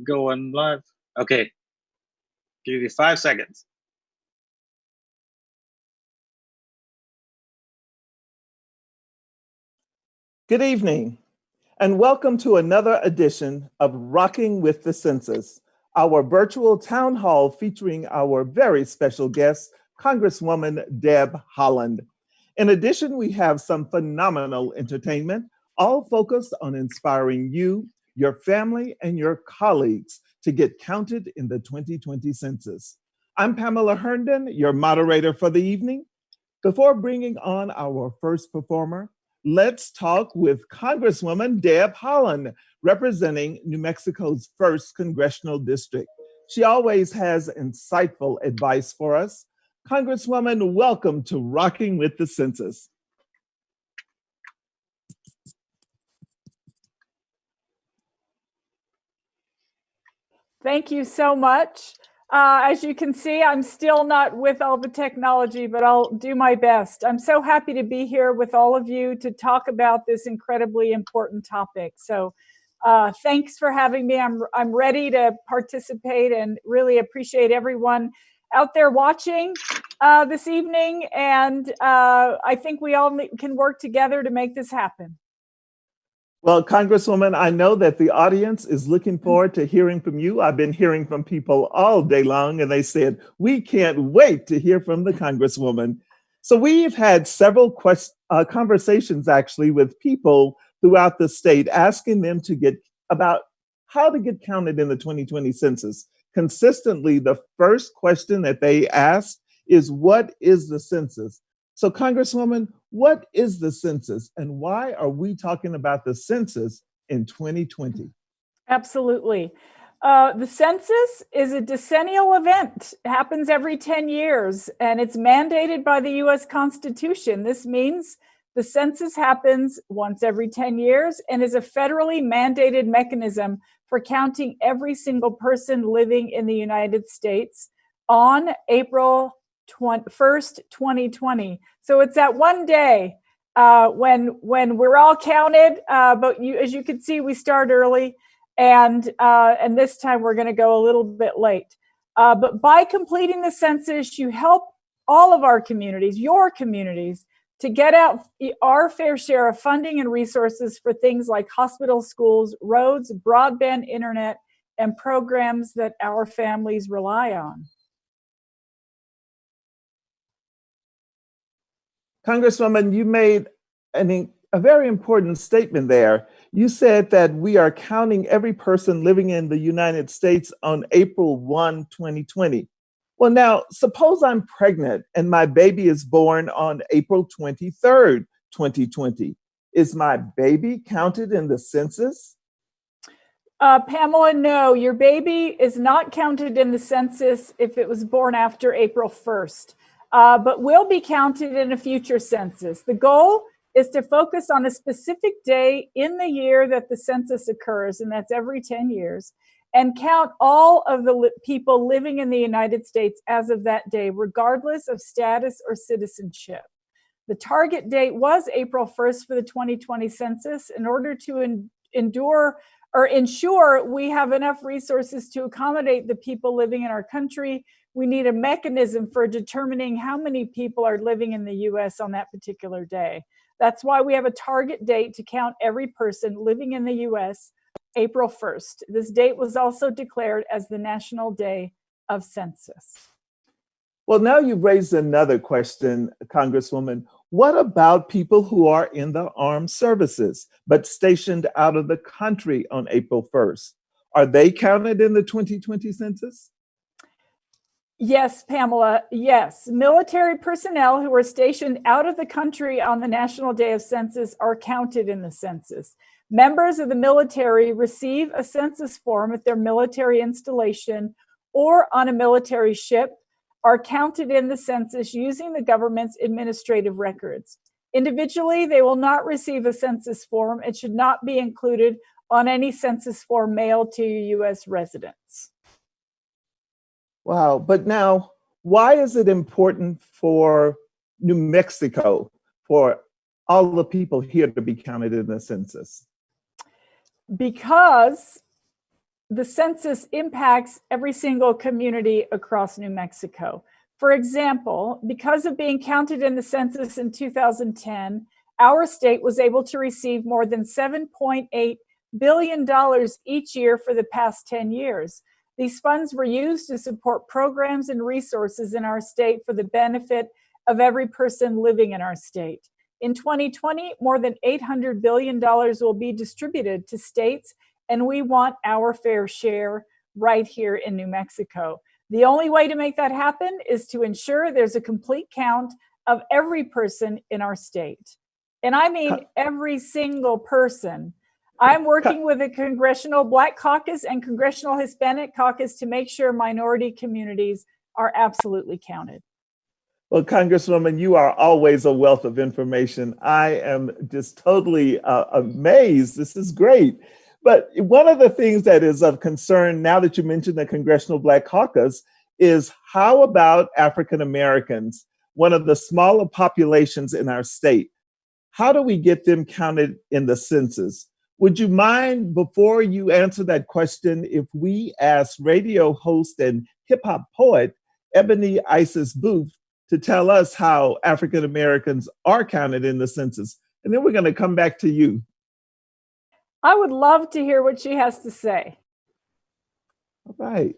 Going live. Okay. Give you 5 seconds. Good evening, and welcome to another edition of Rocking with the Census, our virtual town hall featuring our very special guest, Congresswoman Deb Haaland. In addition, we have some phenomenal entertainment, all focused on inspiring you, your family, and your colleagues to get counted in the 2020 census. I'm Pamela Herndon, your moderator for the evening. Before bringing on our first performer, let's talk with Congresswoman Deb Haaland, representing New Mexico's 1st Congressional District. She always has insightful advice for us. Congresswoman, welcome to Rocking with the Census. Thank you so much. As you can see, I'm still not with all the technology, but I'll do my best. I'm so happy to be here with all of you to talk about this incredibly important topic. So thanks for having me. I'm ready to participate and really appreciate everyone out there watching this evening. And I think we all can work together to make this happen. Well, Congresswoman, I know that the audience is looking forward to hearing from you. I've been hearing from people all day long, and they said, we can't wait to hear from the Congresswoman. So we've had several conversations actually with people throughout the state asking them to get about how to get counted in the 2020 census. Consistently, the first question that they ask is, what is the census? So Congresswoman, what is the census and why are we talking about the census in 2020? Absolutely. The census is a decennial event. It happens every 10 years and it's mandated by the US Constitution. This means the census happens once every 10 years and is a federally mandated mechanism for counting every single person living in the United States on April 1st, 2020. So it's that one day when we're all counted, but as you can see, we start early, and this time we're going to go a little bit late. But by completing the census, you help all of our communities, your communities, to get out our fair share of funding and resources for things like hospitals, schools, roads, broadband internet, and programs that our families rely on. Congresswoman, you made a very important statement there. You said that we are counting every person living in the United States on April 1, 2020. Well, now, suppose I'm pregnant and my baby is born on April 23rd, 2020. Is my baby counted in the census? Pamela, no, your baby is not counted in the census if it was born after April 1st. But will be counted in a future census. The goal is to focus on a specific day in the year that the census occurs, and that's every 10 years, and count all of the people living in the United States as of that day, regardless of status or citizenship. The target date was April 1st for the 2020 census in order to ensure we have enough resources to accommodate the people living in our country. We need a mechanism for determining how many people are living in the US on that particular day. That's why we have a target date to count every person living in the US, April 1st. This date was also declared as the National Day of Census. Well, now you've raised another question, Congresswoman. What about people who are in the armed services, but stationed out of the country on April 1st? Are they counted in the 2020 census? Yes, Pamela, yes. Military personnel who are stationed out of the country on the National Day of Census are counted in the census. Members of the military receive a census form at their military installation or on a military ship, are counted in the census using the government's administrative records. Individually, they will not receive a census form. It should not be included on any census form mailed to U.S. residents. Wow, but now, why is it important for New Mexico, for all the people here to be counted in the census? Because the census impacts every single community across New Mexico. For example, because of being counted in the census in 2010, our state was able to receive more than $7.8 billion each year for the past 10 years. These funds were used to support programs and resources in our state for the benefit of every person living in our state. In 2020, more than $800 billion will be distributed to states, and we want our fair share right here in New Mexico. The only way to make that happen is to ensure there's a complete count of every person in our state. And I mean every single person. I'm working with the Congressional Black Caucus and Congressional Hispanic Caucus to make sure minority communities are absolutely counted. Well, Congresswoman, you are always a wealth of information. I am just totally amazed. This is great. But one of the things that is of concern now that you mentioned the Congressional Black Caucus is how about African Americans, one of the smaller populations in our state? How do we get them counted in the census? Would you mind, before you answer that question, if we ask radio host and hip hop poet Ebony Isis Booth to tell us how African Americans are counted in the census? And then we're going to come back to you. I would love to hear what she has to say. All right.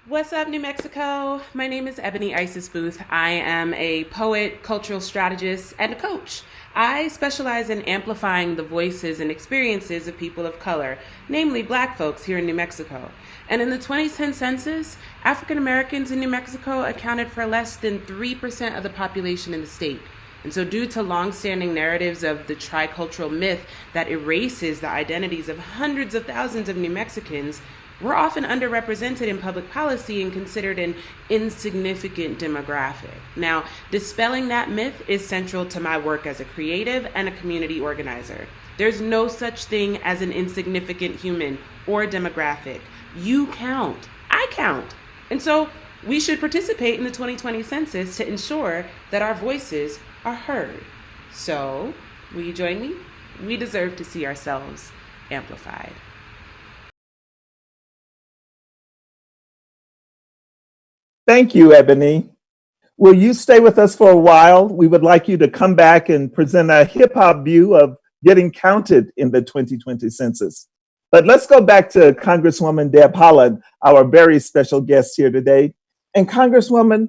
What's up, New Mexico? My name is Ebony Isis Booth. I am a poet, cultural strategist, and a coach. I specialize in amplifying the voices and experiences of people of color, namely Black folks here in New Mexico. And in the 2010 census, African Americans in New Mexico accounted for less than 3% of the population in the state. And so due to longstanding narratives of the tricultural myth that erases the identities of hundreds of thousands of New Mexicans, we're often underrepresented in public policy and considered an insignificant demographic. Now, dispelling that myth is central to my work as a creative and a community organizer. There's no such thing as an insignificant human or demographic. You count. I count. And so we should participate in the 2020 census to ensure that our voices are heard. So, will you join me? We deserve to see ourselves amplified. Thank you, Ebony. Will you stay with us for a while? We would like you to come back and present a hip hop view of getting counted in the 2020 census. But let's go back to Congresswoman Deb Haaland, our very special guest here today. And Congresswoman,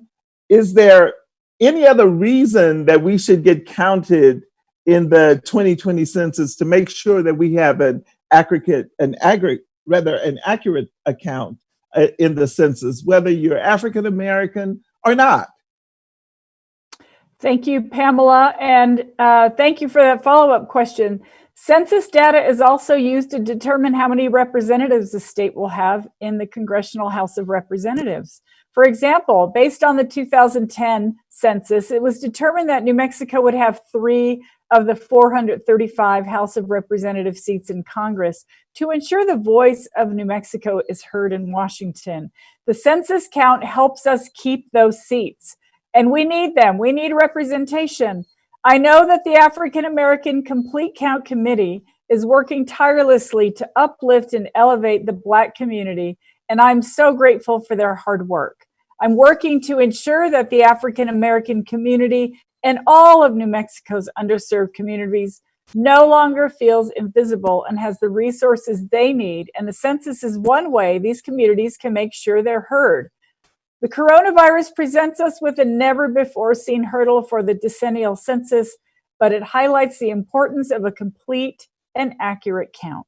is there any other reason that we should get counted in the 2020 census to make sure that we have an accurate account in the census, whether you're African American or not? Thank you, Pamela, and thank you for that follow-up question. Census data is also used to determine how many representatives the state will have in the Congressional House of Representatives. For example, based on the 2010 census, it was determined that New Mexico would have 3 of the 435 House of Representative seats in Congress to ensure the voice of New Mexico is heard in Washington. The census count helps us keep those seats, and we need them. We need representation. I know that the African American Complete Count Committee is working tirelessly to uplift and elevate the Black community, and I'm so grateful for their hard work. I'm working to ensure that the African American community and all of New Mexico's underserved communities no longer feels invisible and has the resources they need, and the census is one way these communities can make sure they're heard. The coronavirus presents us with a never-before-seen hurdle for the decennial census, but it highlights the importance of a complete and accurate count.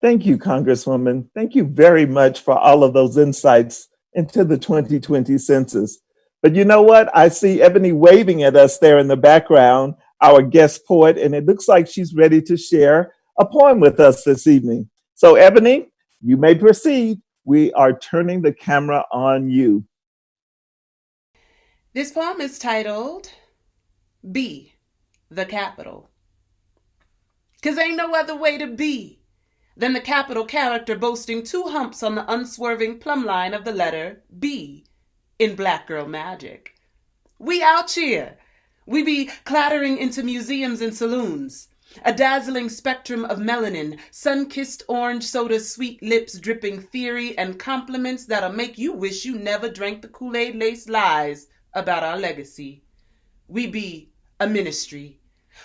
Thank you, Congresswoman. Thank you very much for all of those insights into the 2020 census. But you know what? I see Ebony waving at us there in the background, our guest poet, and it looks like she's ready to share a poem with us this evening. So Ebony, you may proceed. We are turning the camera on you. This poem is titled, Be the Capital. 'Cause ain't no other way to be than the capital character boasting 2 humps on the unswerving plumb line of the letter B in Black Girl Magic. We out here. We be clattering into museums and saloons, A dazzling spectrum of melanin, sun-kissed orange soda, sweet lips dripping theory and compliments that'll make you wish you never drank the Kool-Aid laced lies about our legacy. We be a ministry.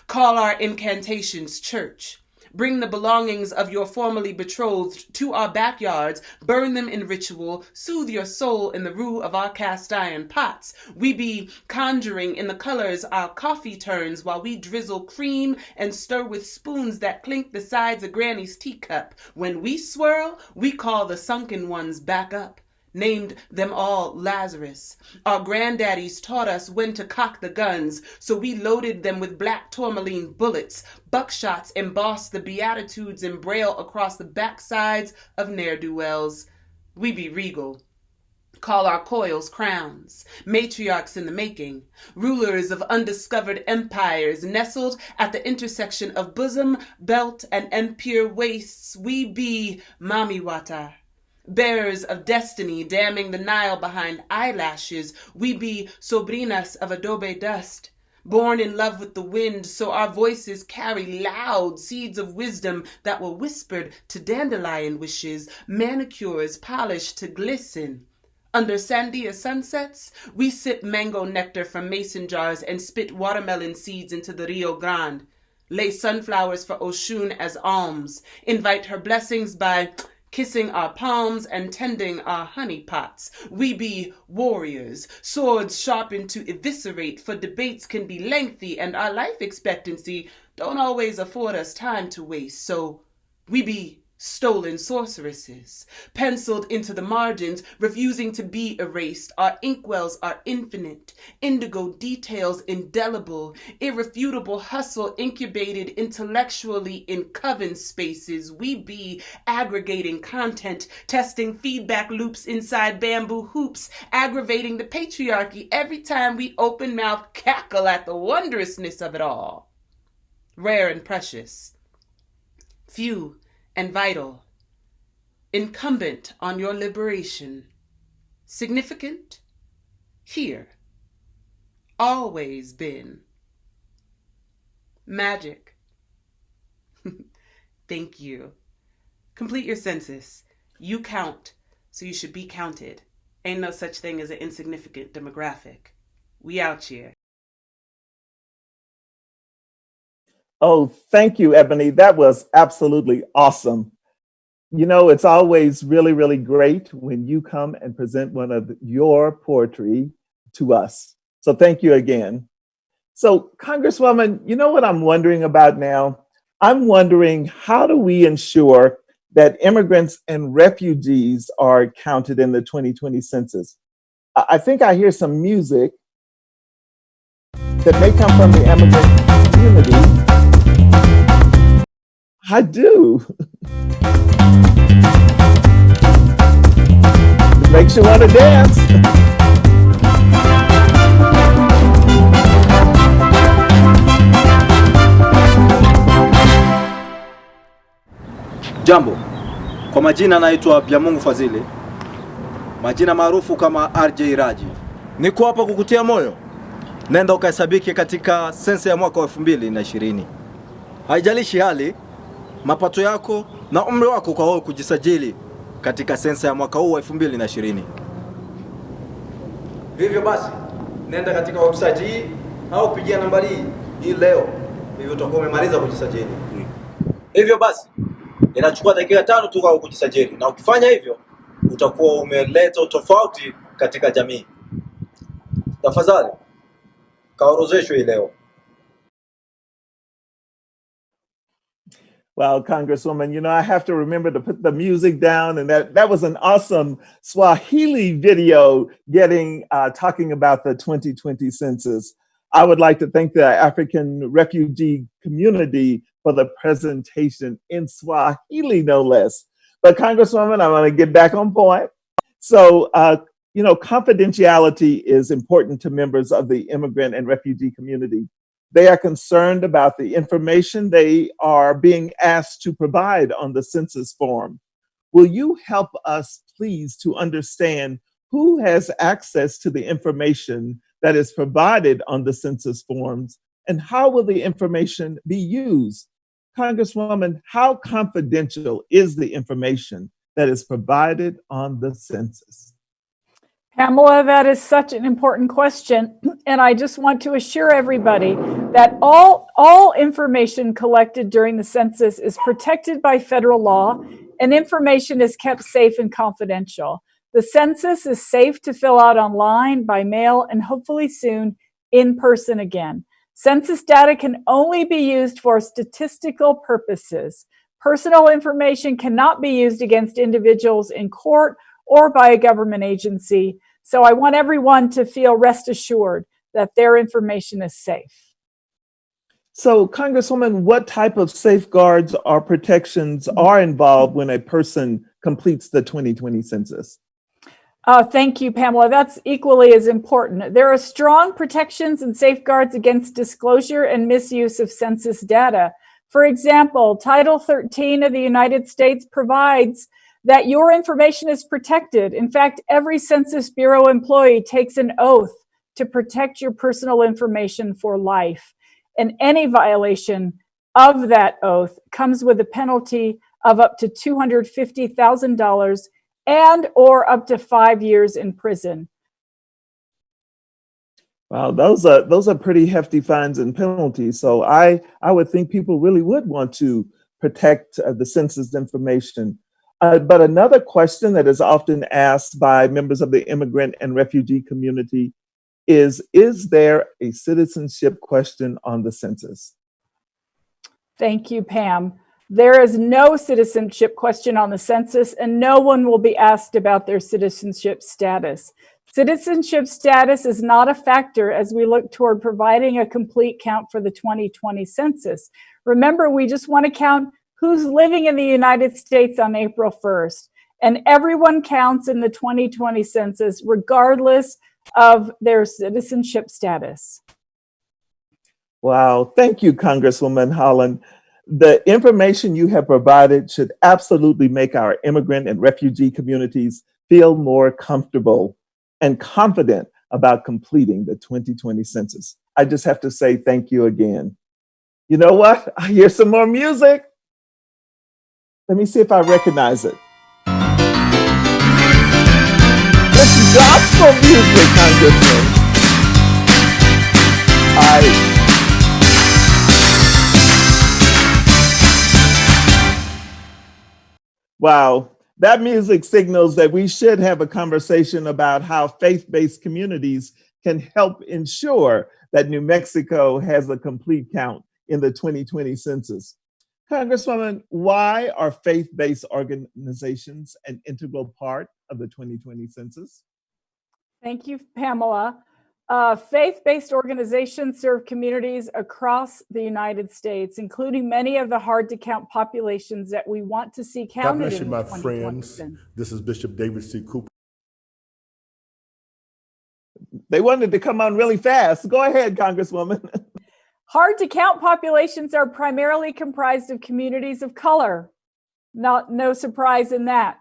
Call our incantations church. Bring the belongings of your formerly betrothed to our backyards, burn them in ritual, soothe your soul in the roux of our cast iron pots. We be conjuring in the colors our coffee turns while we drizzle cream and stir with spoons that clink the sides of Granny's teacup. When we swirl, we call the sunken ones back up. Named them all Lazarus. Our granddaddies taught us when to cock the guns, so we loaded them with black tourmaline bullets. Buckshots embossed the Beatitudes in braille across the backsides of ne'er-do-wells. We be regal. Call our coils crowns, matriarchs in the making, rulers of undiscovered empires nestled at the intersection of bosom, belt, and impure wastes. We be Mamiwata. Bearers of destiny, damming the Nile behind eyelashes, we be sobrinas of adobe dust. Born in love with the wind, so our voices carry loud seeds of wisdom that were whispered to dandelion wishes, manicures polished to glisten. Under sandia sunsets, we sip mango nectar from mason jars and spit watermelon seeds into the Rio Grande. Lay sunflowers for Oshun as alms. Invite her blessings by kissing our palms and tending our honey pots. We be warriors, swords sharpened to eviscerate, for debates can be lengthy and our life expectancy don't always afford us time to waste. So we be stolen sorceresses, penciled into the margins, refusing to be erased. Our inkwells are infinite, indigo details indelible, irrefutable hustle incubated intellectually in coven spaces. We be aggregating content, testing feedback loops inside bamboo hoops, aggravating the patriarchy every time we open mouth cackle at the wondrousness of it all. Rare and precious, few and vital, incumbent on your liberation, significant, here, always been. Magic. Thank you. Complete your census. You count, so you should be counted. Ain't no such thing as an insignificant demographic. We out here. Oh, thank you, Ebony. That was absolutely awesome. You know, it's always really, really great when you come and present one of your poetry to us. So thank you again. So, Congresswoman, you know what I'm wondering about now? I'm wondering, how do we ensure that immigrants and refugees are counted in the 2020 census? I think I hear some music that may come from the immigrant community. I do. It makes you want to dance. Jambo, kwa majina naitwa Byamungu Fadhili, majina maarufu kama RJ Raji. Niko hapa kukutia moyo, nenda ukahesabike katika sensa ya mwaka wa 2020. Haijalishi hali, mapato yako na umri wako kwa wewe kujisajili katika sensa ya mwaka huu wa 2020. Hivyo basi, nenda katika website hii au pigia nambari hii leo, hivyo utakuwa umemaliza kujisajili. Hivyo basi, inachukua dakika 5 tu kwa kujisajili, na ukifanya hivyo utakuwa umeleta utofauti katika jamii. Tafadhali kaorozeshwe hii leo. Well, Congresswoman, you know, I have to remember to put the music down, and that was an awesome Swahili video talking about the 2020 census. I would like to thank the African refugee community for the presentation in Swahili, no less. But Congresswoman, I want to get back on point. So, you know, confidentiality is important to members of the immigrant and refugee community. They are concerned about the information they are being asked to provide on the census form. Will you help us, please, to understand who has access to the information that is provided on the census forms, and how will the information be used? Congresswoman, how confidential is the information that is provided on the census? Pamela, that is such an important question. And I just want to assure everybody that all information collected during the census is protected by federal law, and information is kept safe and confidential. The census is safe to fill out online, by mail, and hopefully soon in person again. Census data can only be used for statistical purposes. Personal information cannot be used against individuals in court or by a government agency. So I want everyone to feel rest assured that their information is safe. So, Congresswoman, what type of safeguards or protections are involved when a person completes the 2020 census? Thank you, Pamela. That's equally as important. There are strong protections and safeguards against disclosure and misuse of census data. For example, Title 13 of the United States provides that your information is protected. In fact, every Census Bureau employee takes an oath to protect your personal information for life. And any violation of that oath comes with a penalty of up to $250,000 and or up to 5 years in prison. Wow, those are pretty hefty fines and penalties. So I would think people really would want to protect the census information. But another question that is often asked by members of the immigrant and refugee community is there a citizenship question on the census? Thank you, Pam. There is no citizenship question on the census, and no one will be asked about their citizenship status. Citizenship status is not a factor as we look toward providing a complete count for the 2020 census. Remember, we just want to count who's living in the United States on April 1st, and everyone counts in the 2020 census regardless of their citizenship status. Wow, thank you, Congresswoman Holland. The information you have provided should absolutely make our immigrant and refugee communities feel more comfortable and confident about completing the 2020 census. I just have to say thank you again. You know what? I hear some more music. Let me see if I recognize it. It's gospel music, Congressman. Wow, that music signals that we should have a conversation about how faith-based communities can help ensure that New Mexico has a complete count in the 2020 census. Congresswoman, why are faith-based organizations an integral part of the 2020 census? Thank you, Pamela. Faith-based organizations serve communities across the United States, including many of the hard-to-count populations that we want to see counted. God bless you, in my the 2020 friends. census. This is Bishop David C. Cooper. They wanted to come on really fast. Go ahead, Congresswoman. Hard-to-count populations are primarily comprised of communities of color. No surprise in that.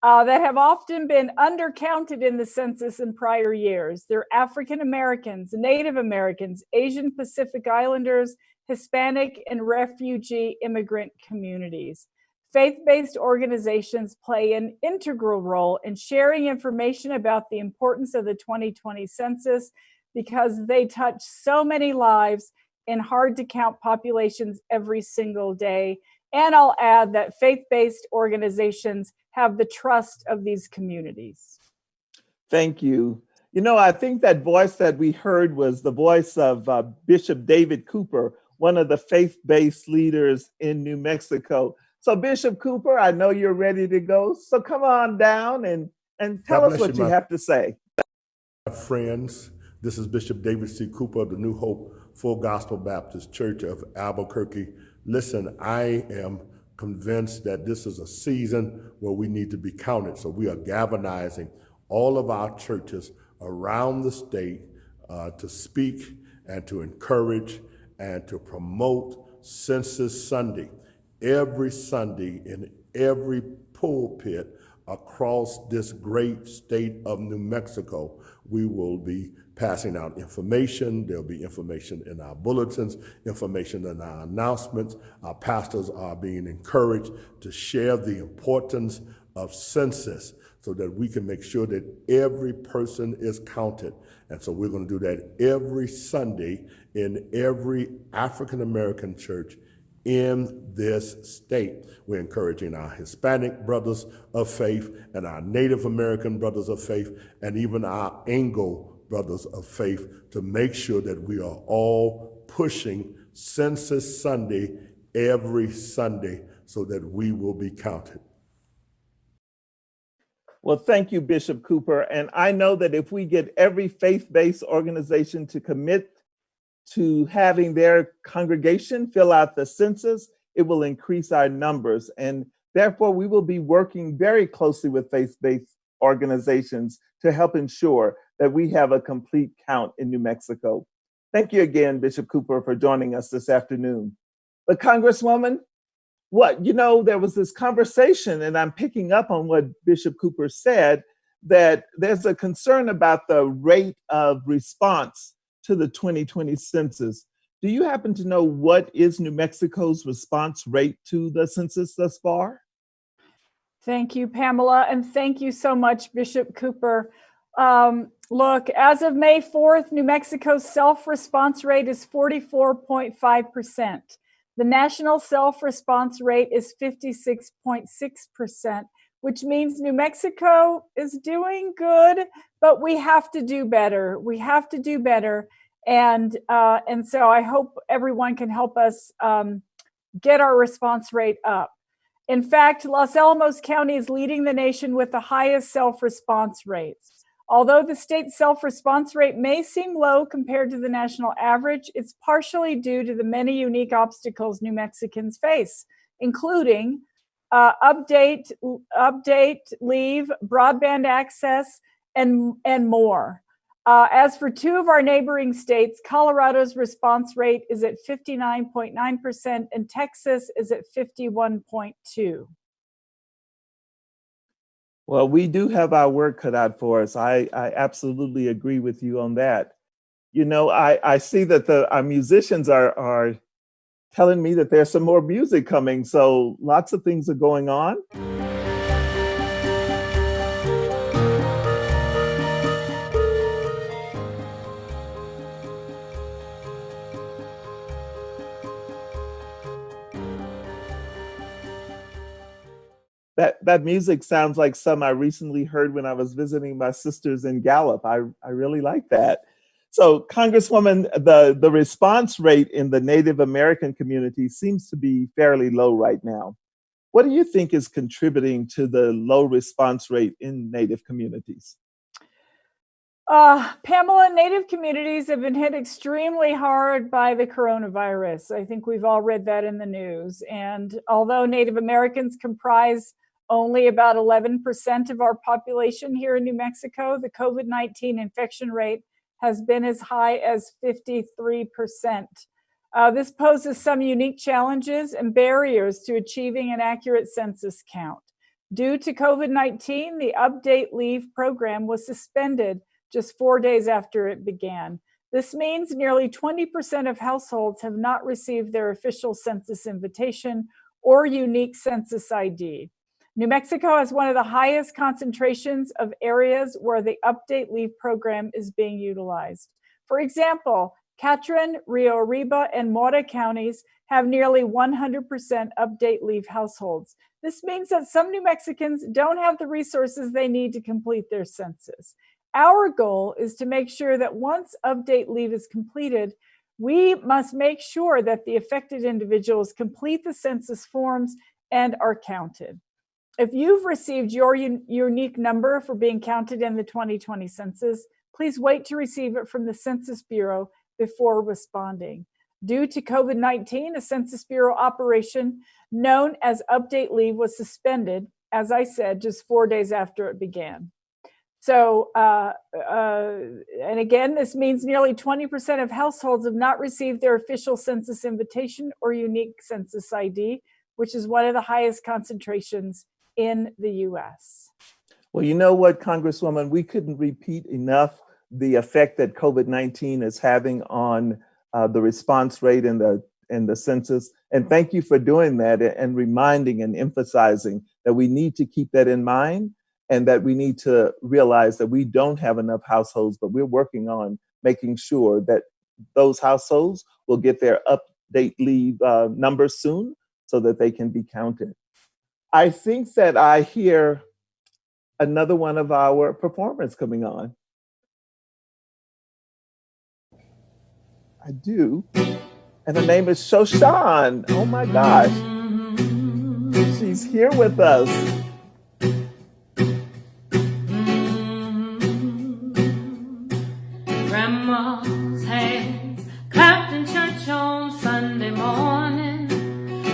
That have often been undercounted in the census in prior years. They're African Americans, Native Americans, Asian Pacific Islanders, Hispanic, and refugee immigrant communities. Faith-based organizations play an integral role in sharing information about the importance of the 2020 census because they touch so many lives in hard-to-count populations every single day. And I'll add that faith-based organizations have the trust of these communities. Thank you. You know, I think that voice that we heard was the voice of Bishop David Cooper, one of the faith-based leaders in New Mexico. So Bishop Cooper, I know you're ready to go. So come on down and tell us what you have to say. My friends, this is Bishop David C. Cooper of the New Hope Full Gospel Baptist Church of Albuquerque. Listen, I am convinced that this is a season where we need to be counted. So we are galvanizing all of our churches around the state to speak and to encourage and to promote Census Sunday. Every Sunday in every pulpit across this great state of New Mexico. We will be passing out information. There'll be information in our bulletins, information in our announcements. Our pastors are being encouraged to share the importance of census so that we can make sure that every person is counted. And so we're going to do that every Sunday in every African American church in this state. We're encouraging our Hispanic brothers of faith and our Native American brothers of faith and even our Anglo brothers of faith to make sure that we are all pushing Census Sunday every Sunday so that we will be counted. Well, thank you, Bishop Cooper. And I know that if we get every faith-based organization to commit to having their congregation fill out the census, it will increase our numbers. And therefore, we will be working very closely with faith-based organizations to help ensure that we have a complete count in New Mexico. Thank you again, Bishop Cooper, for joining us this afternoon. But Congresswoman, there was this conversation, and I'm picking up on what Bishop Cooper said, that there's a concern about the rate of response to the 2020 census. Do you happen to know what is New Mexico's response rate to the census thus far? Thank you, Pamela, and thank you so much, Bishop Cooper. Look, as of May 4th, New Mexico's self-response rate is 44.5%. The national self-response rate is 56.6%, which means New Mexico is doing good, but we have to do better. We have to do better. And so I hope everyone can help us get our response rate up. In fact, Los Alamos County is leading the nation with the highest self-response rates. Although the state self-response rate may seem low compared to the national average, it's partially due to the many unique obstacles New Mexicans face, including update, leave, broadband access, and more. As for two of our neighboring states, Colorado's response rate is at 59.9% and Texas is at 51.2%. Well, we do have our work cut out for us. I absolutely agree with you on that. I see that our musicians are telling me that there's some more music coming, so lots of things are going on. That music sounds like some I recently heard when I was visiting my sisters in Gallup. I really like that. So, Congresswoman, the response rate in the Native American community seems to be fairly low right now. What do you think is contributing to the low response rate in Native communities? Pamela, Native communities have been hit extremely hard by the coronavirus. I think we've all read that in the news. And although Native Americans comprise only about 11% of our population here in New Mexico, the COVID-19 infection rate has been as high as 53%. This poses some unique challenges and barriers to achieving an accurate census count. Due to COVID-19, the Update Leave program was suspended just 4 days after it began. This means nearly 20% of households have not received their official census invitation or unique census ID. New Mexico has one of the highest concentrations of areas where the Update Leave program is being utilized. For example, Catron, Rio Arriba, and Mora counties have nearly 100% Update Leave households. This means that some New Mexicans don't have the resources they need to complete their census. Our goal is to make sure that once Update Leave is completed, we must make sure that the affected individuals complete the census forms and are counted. If you've received your unique number for being counted in the 2020 census, please wait to receive it from the Census Bureau before responding. Due to COVID-19, a Census Bureau operation known as Update Leave was suspended, as I said, just 4 days after it began. So, and again, this means nearly 20% of households have not received their official census invitation or unique census ID, which is one of the highest concentrations in the US. Well, you know what, Congresswoman, we couldn't repeat enough the effect that COVID-19 is having on the response rate in the census. And thank you for doing that and reminding and emphasizing that we need to keep that in mind and that we need to realize that we don't have enough households, but we're working on making sure that those households will get their update leave numbers soon so that they can be counted. I think that I hear another one of our performers coming on. I do. And her name is Shoshan. Oh my gosh. She's here with us. Grandma's hands clapped in church on Sunday morning.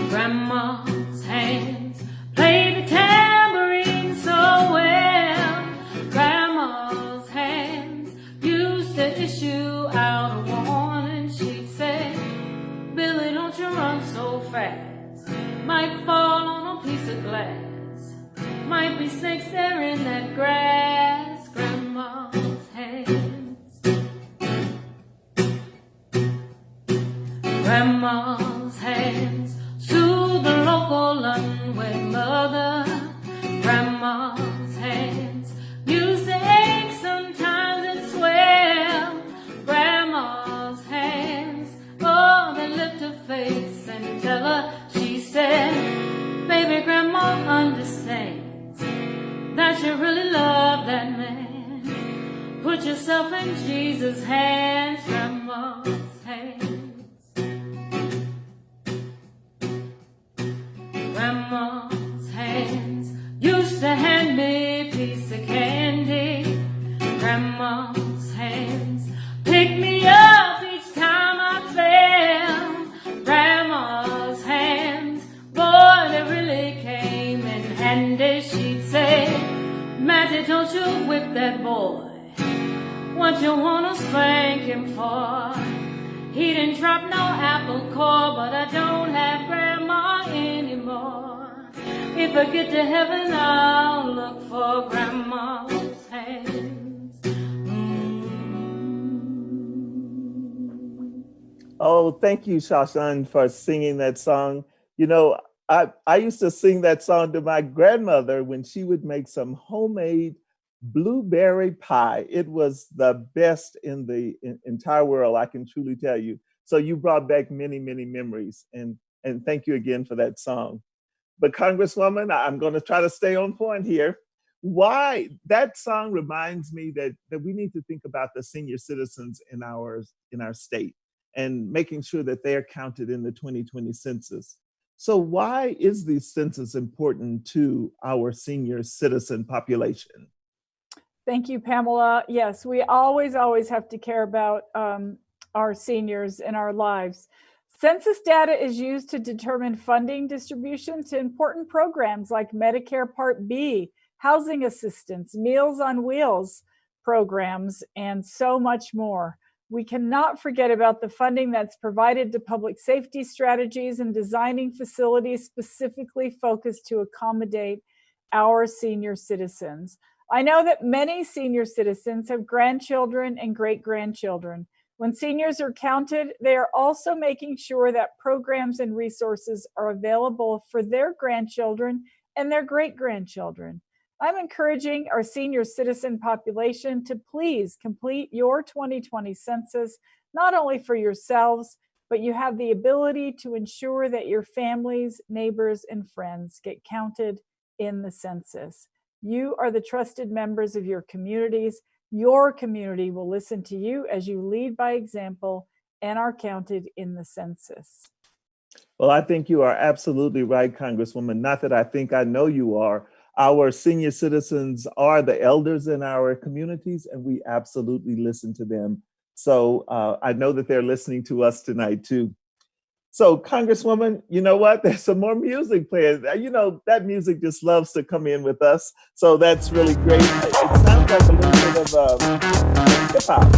Grandma's hands played the tambourine so well. Grandma's hands used to issue out a warning. She'd say, Billy, don't you run so fast. Might fall on a piece of glass. Might be snakes there in that grass. Grandma's hands. Grandma's hands soothe the local unwed mother. Grandma's hands used to ache, sometimes it swell. Grandma's hands, oh, they lift her face and tell her, she said, baby, Grandma understands that you really love that man. Put yourself in Jesus' hands. Grandma's hands. Grandma's hands used to hand me a piece of candy. Grandma's hands picked me up each time I fell. Grandma's hands, boy, they really came in handy. She'd say, Matty, don't you whip that boy. What you wanna spank him for? He didn't drop no apple core, but I don't have Grandma anymore. If I get to heaven, I'll look for Grandma's hands. Oh, thank you, Shashan, for singing that song. You know, I used to sing that song to my grandmother when she would make some homemade blueberry pie. It was the best in the entire world, I can truly tell you. So you brought back many, many memories, and thank you again for that song. But Congresswoman, I'm going to try to stay on point here. Why that song reminds me that we need to think about the senior citizens in our state and making sure that they're counted in the 2020 census. So why is the census important to our senior citizen population? Thank you, Pamela. Yes, we always have to care about our seniors in our lives. Census data is used to determine funding distribution to important programs like Medicare Part B, housing assistance, Meals on Wheels programs, and so much more. We cannot forget about the funding that's provided to public safety strategies and designing facilities specifically focused to accommodate our senior citizens. I know that many senior citizens have grandchildren and great-grandchildren. When seniors are counted, they are also making sure that programs and resources are available for their grandchildren and their great-grandchildren. I'm encouraging our senior citizen population to please complete your 2020 census, not only for yourselves, but you have the ability to ensure that your families, neighbors, and friends get counted in the census. You are the trusted members of your communities. Your community will listen to you as you lead by example and are counted in the census. Well, I think you are absolutely right, Congresswoman. Not that I think, I know you are. Our senior citizens are the elders in our communities, and we absolutely listen to them. So I know that they're listening to us tonight too. So Congresswoman, you know what? There's some more music playing. You know, that music just loves to come in with us. So that's really great. It sounds like a little bit of hip hop.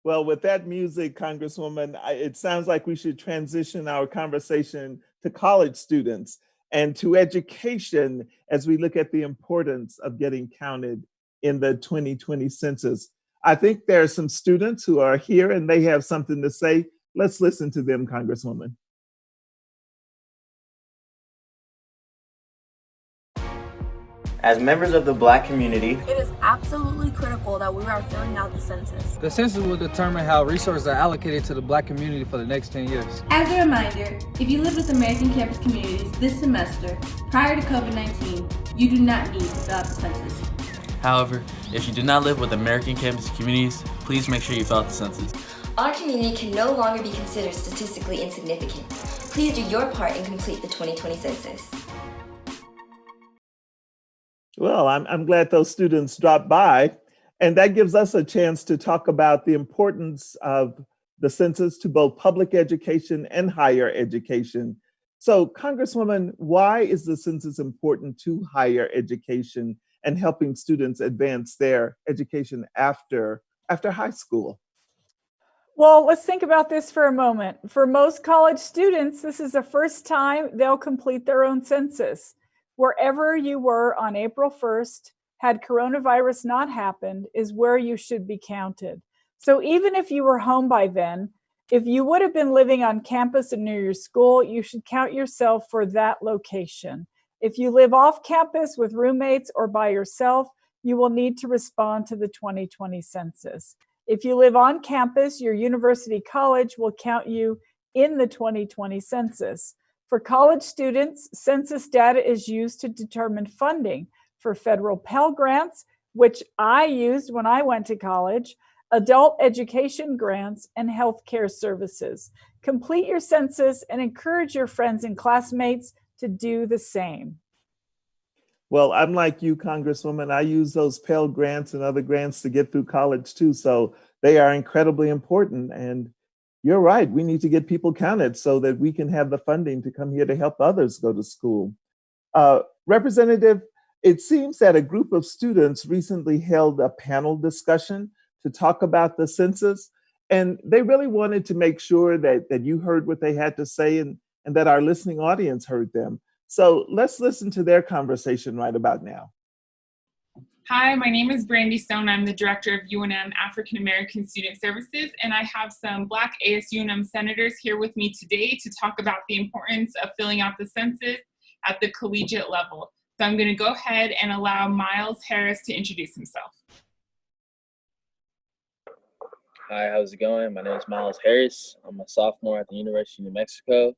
Well, with that music, Congresswoman, it sounds like we should transition our conversation to college students and to education as we look at the importance of getting counted in the 2020 census. I think there are some students who are here and they have something to say. Let's listen to them, Congresswoman. As members of the Black community, it is absolutely critical that we are filling out the census. The census will determine how resources are allocated to the Black community for the next 10 years. As a reminder, if you live with American campus communities this semester, prior to COVID-19, you do not need to fill out the census. However, if you do not live with American campus communities, please make sure you fill out the census. Our community can no longer be considered statistically insignificant. Please do your part and complete the 2020 census. Well, I'm glad those students dropped by, and that gives us a chance to talk about the importance of the census to both public education and higher education. So, Congresswoman, why is the census important to higher education and helping students advance their education after high school? Well, let's think about this for a moment. For most college students, this is the first time they'll complete their own census. Wherever you were on April 1st, had coronavirus not happened, is where you should be counted. So even if you were home by then, if you would have been living on campus and near your school, you should count yourself for that location. If you live off campus with roommates or by yourself, you will need to respond to the 2020 census. If you live on campus, your university college will count you in the 2020 census. For college students, census data is used to determine funding for federal Pell Grants, which I used when I went to college, adult education grants, and healthcare services. Complete your census and encourage your friends and classmates to do the same. Well, I'm like you, Congresswoman. I use those Pell Grants and other grants to get through college too, so they are incredibly important. And you're right, we need to get people counted so that we can have the funding to come here to help others go to school. Representative, it seems that a group of students recently held a panel discussion to talk about the census, and they really wanted to make sure that you heard what they had to say and that our listening audience heard them. So let's listen to their conversation right about now. Hi, my name is Brandy Stone. I'm the director of UNM African American Student Services, and I have some Black ASUNM senators here with me today to talk about the importance of filling out the census at the collegiate level. So I'm going to go ahead and allow Miles Harris to introduce himself. Hi, how's it going? My name is Miles Harris. I'm a sophomore at the University of New Mexico.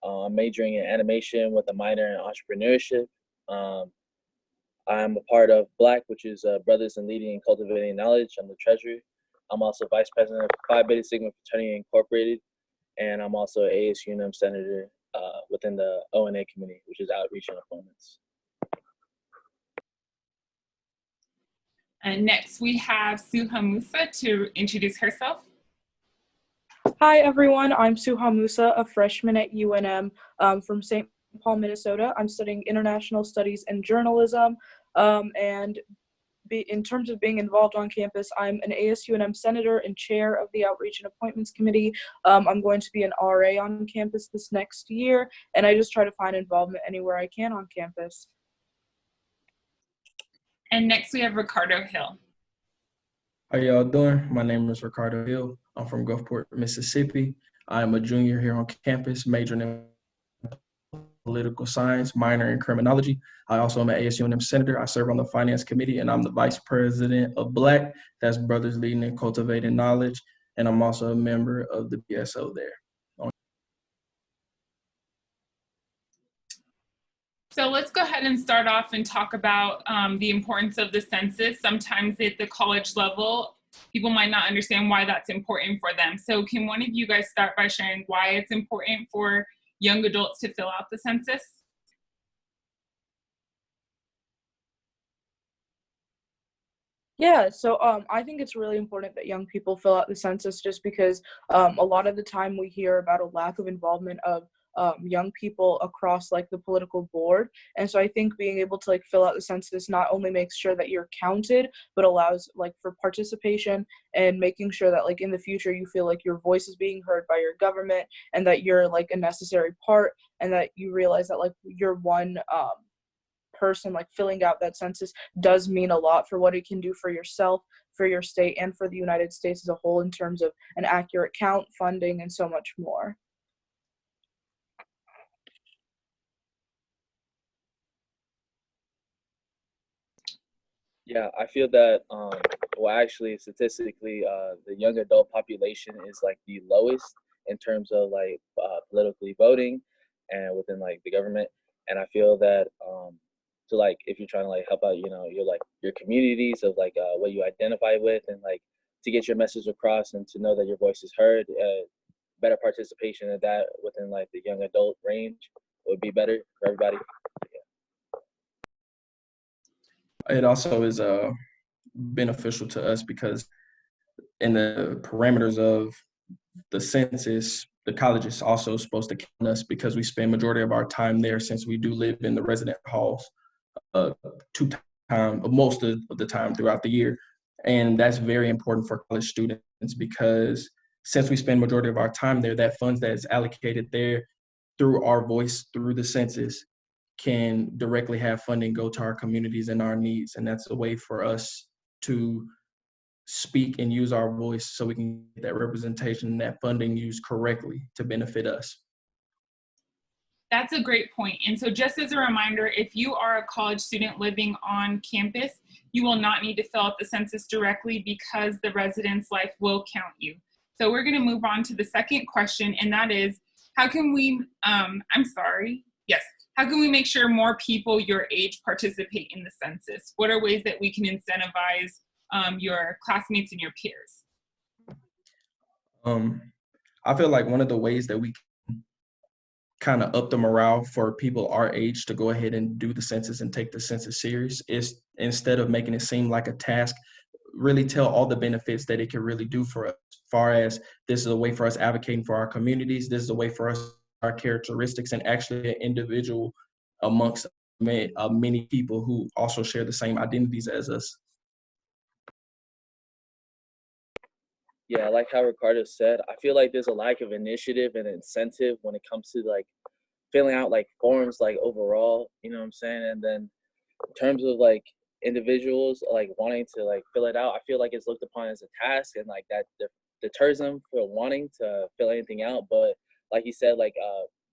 I'm majoring in animation with a minor in entrepreneurship. I'm a part of Black, which is Brothers in Leading and Cultivating Knowledge. I'm the treasurer. I'm also vice president of Phi Beta Sigma Fraternity Incorporated, and I'm also an ASUNM senator within the ONA committee, which is Outreach and Appointments. And next we have Suha Musa to introduce herself. Hi everyone, I'm Suha Musa, a freshman at UNM from St. Paul, Minnesota. I'm studying international studies and journalism, and in terms of being involved on campus, I'm an ASUNM senator and chair of the Outreach and Appointments Committee. I'm going to be an RA on campus this next year, and I just try to find involvement anywhere I can on campus. And next we have Ricardo Hill. How y'all doing? My name is Ricardo Hill. I'm from Gulfport, Mississippi. I'm a junior here on campus, majoring in political science, minor in criminology. I also am an ASUNM senator. I serve on the finance committee, and I'm the vice president of Black. That's Brothers Leading and Cultivating Knowledge. And I'm also a member of the BSO there. So let's go ahead and start off and talk about the importance of the census. Sometimes at the college level, people might not understand why that's important for them. So can one of you guys start by sharing why it's important for young adults to fill out the census? Yeah, so I think it's really important that young people fill out the census just because a lot of the time we hear about a lack of involvement of young people across like the political board. And so I think being able to like fill out the census not only makes sure that you're counted, but allows like for participation and making sure that like in the future you feel like your voice is being heard by your government and that you're like a necessary part, and that you realize that like you're one person like filling out that census does mean a lot for what it can do for yourself, for your state, and for the United States as a whole in terms of an accurate count, funding, and so much more. Yeah, I feel that, well, actually, statistically, the young adult population is like the lowest in terms of like politically voting and within like the government. And I feel that, so like if you're trying to like help out, you know, your communities of like what you identify with, and like to get your message across and to know that your voice is heard, better participation of that within like the young adult range would be better for everybody. It also is beneficial to us because in the parameters of the census, the college is also supposed to count us because we spend majority of our time there, since we do live in the resident halls most of the time throughout the year. And that's very important for college students because since we spend majority of our time there, that funds that is allocated there through our voice, through the census, can directly have funding go to our communities and our needs. And that's a way for us to speak and use our voice so we can get that representation and that funding used correctly to benefit us. That's a great point. And so just as a reminder, if you are a college student living on campus, you will not need to fill out the census directly because the resident's life will count you. So we're going to move on to the second question, and that is, how can we, how can we make sure more people your age participate in the census? What are ways that we can incentivize your classmates and your peers? I feel like one of the ways that we kind of up the morale for people our age to go ahead and do the census and take the census serious is, instead of making it seem like a task, really tell all the benefits that it can really do for us. As far as this is a way for us advocating for our communities, this is a way for us, our characteristics, and actually an individual amongst many people who also share the same identities as us. Yeah, like how Ricardo said, I feel like there's a lack of initiative and incentive when it comes to like filling out like forms like overall, you know what I'm saying? And then in terms of like individuals like wanting to like fill it out, I feel like it's looked upon as a task, and like that deters them from wanting to fill anything out. But like you said, like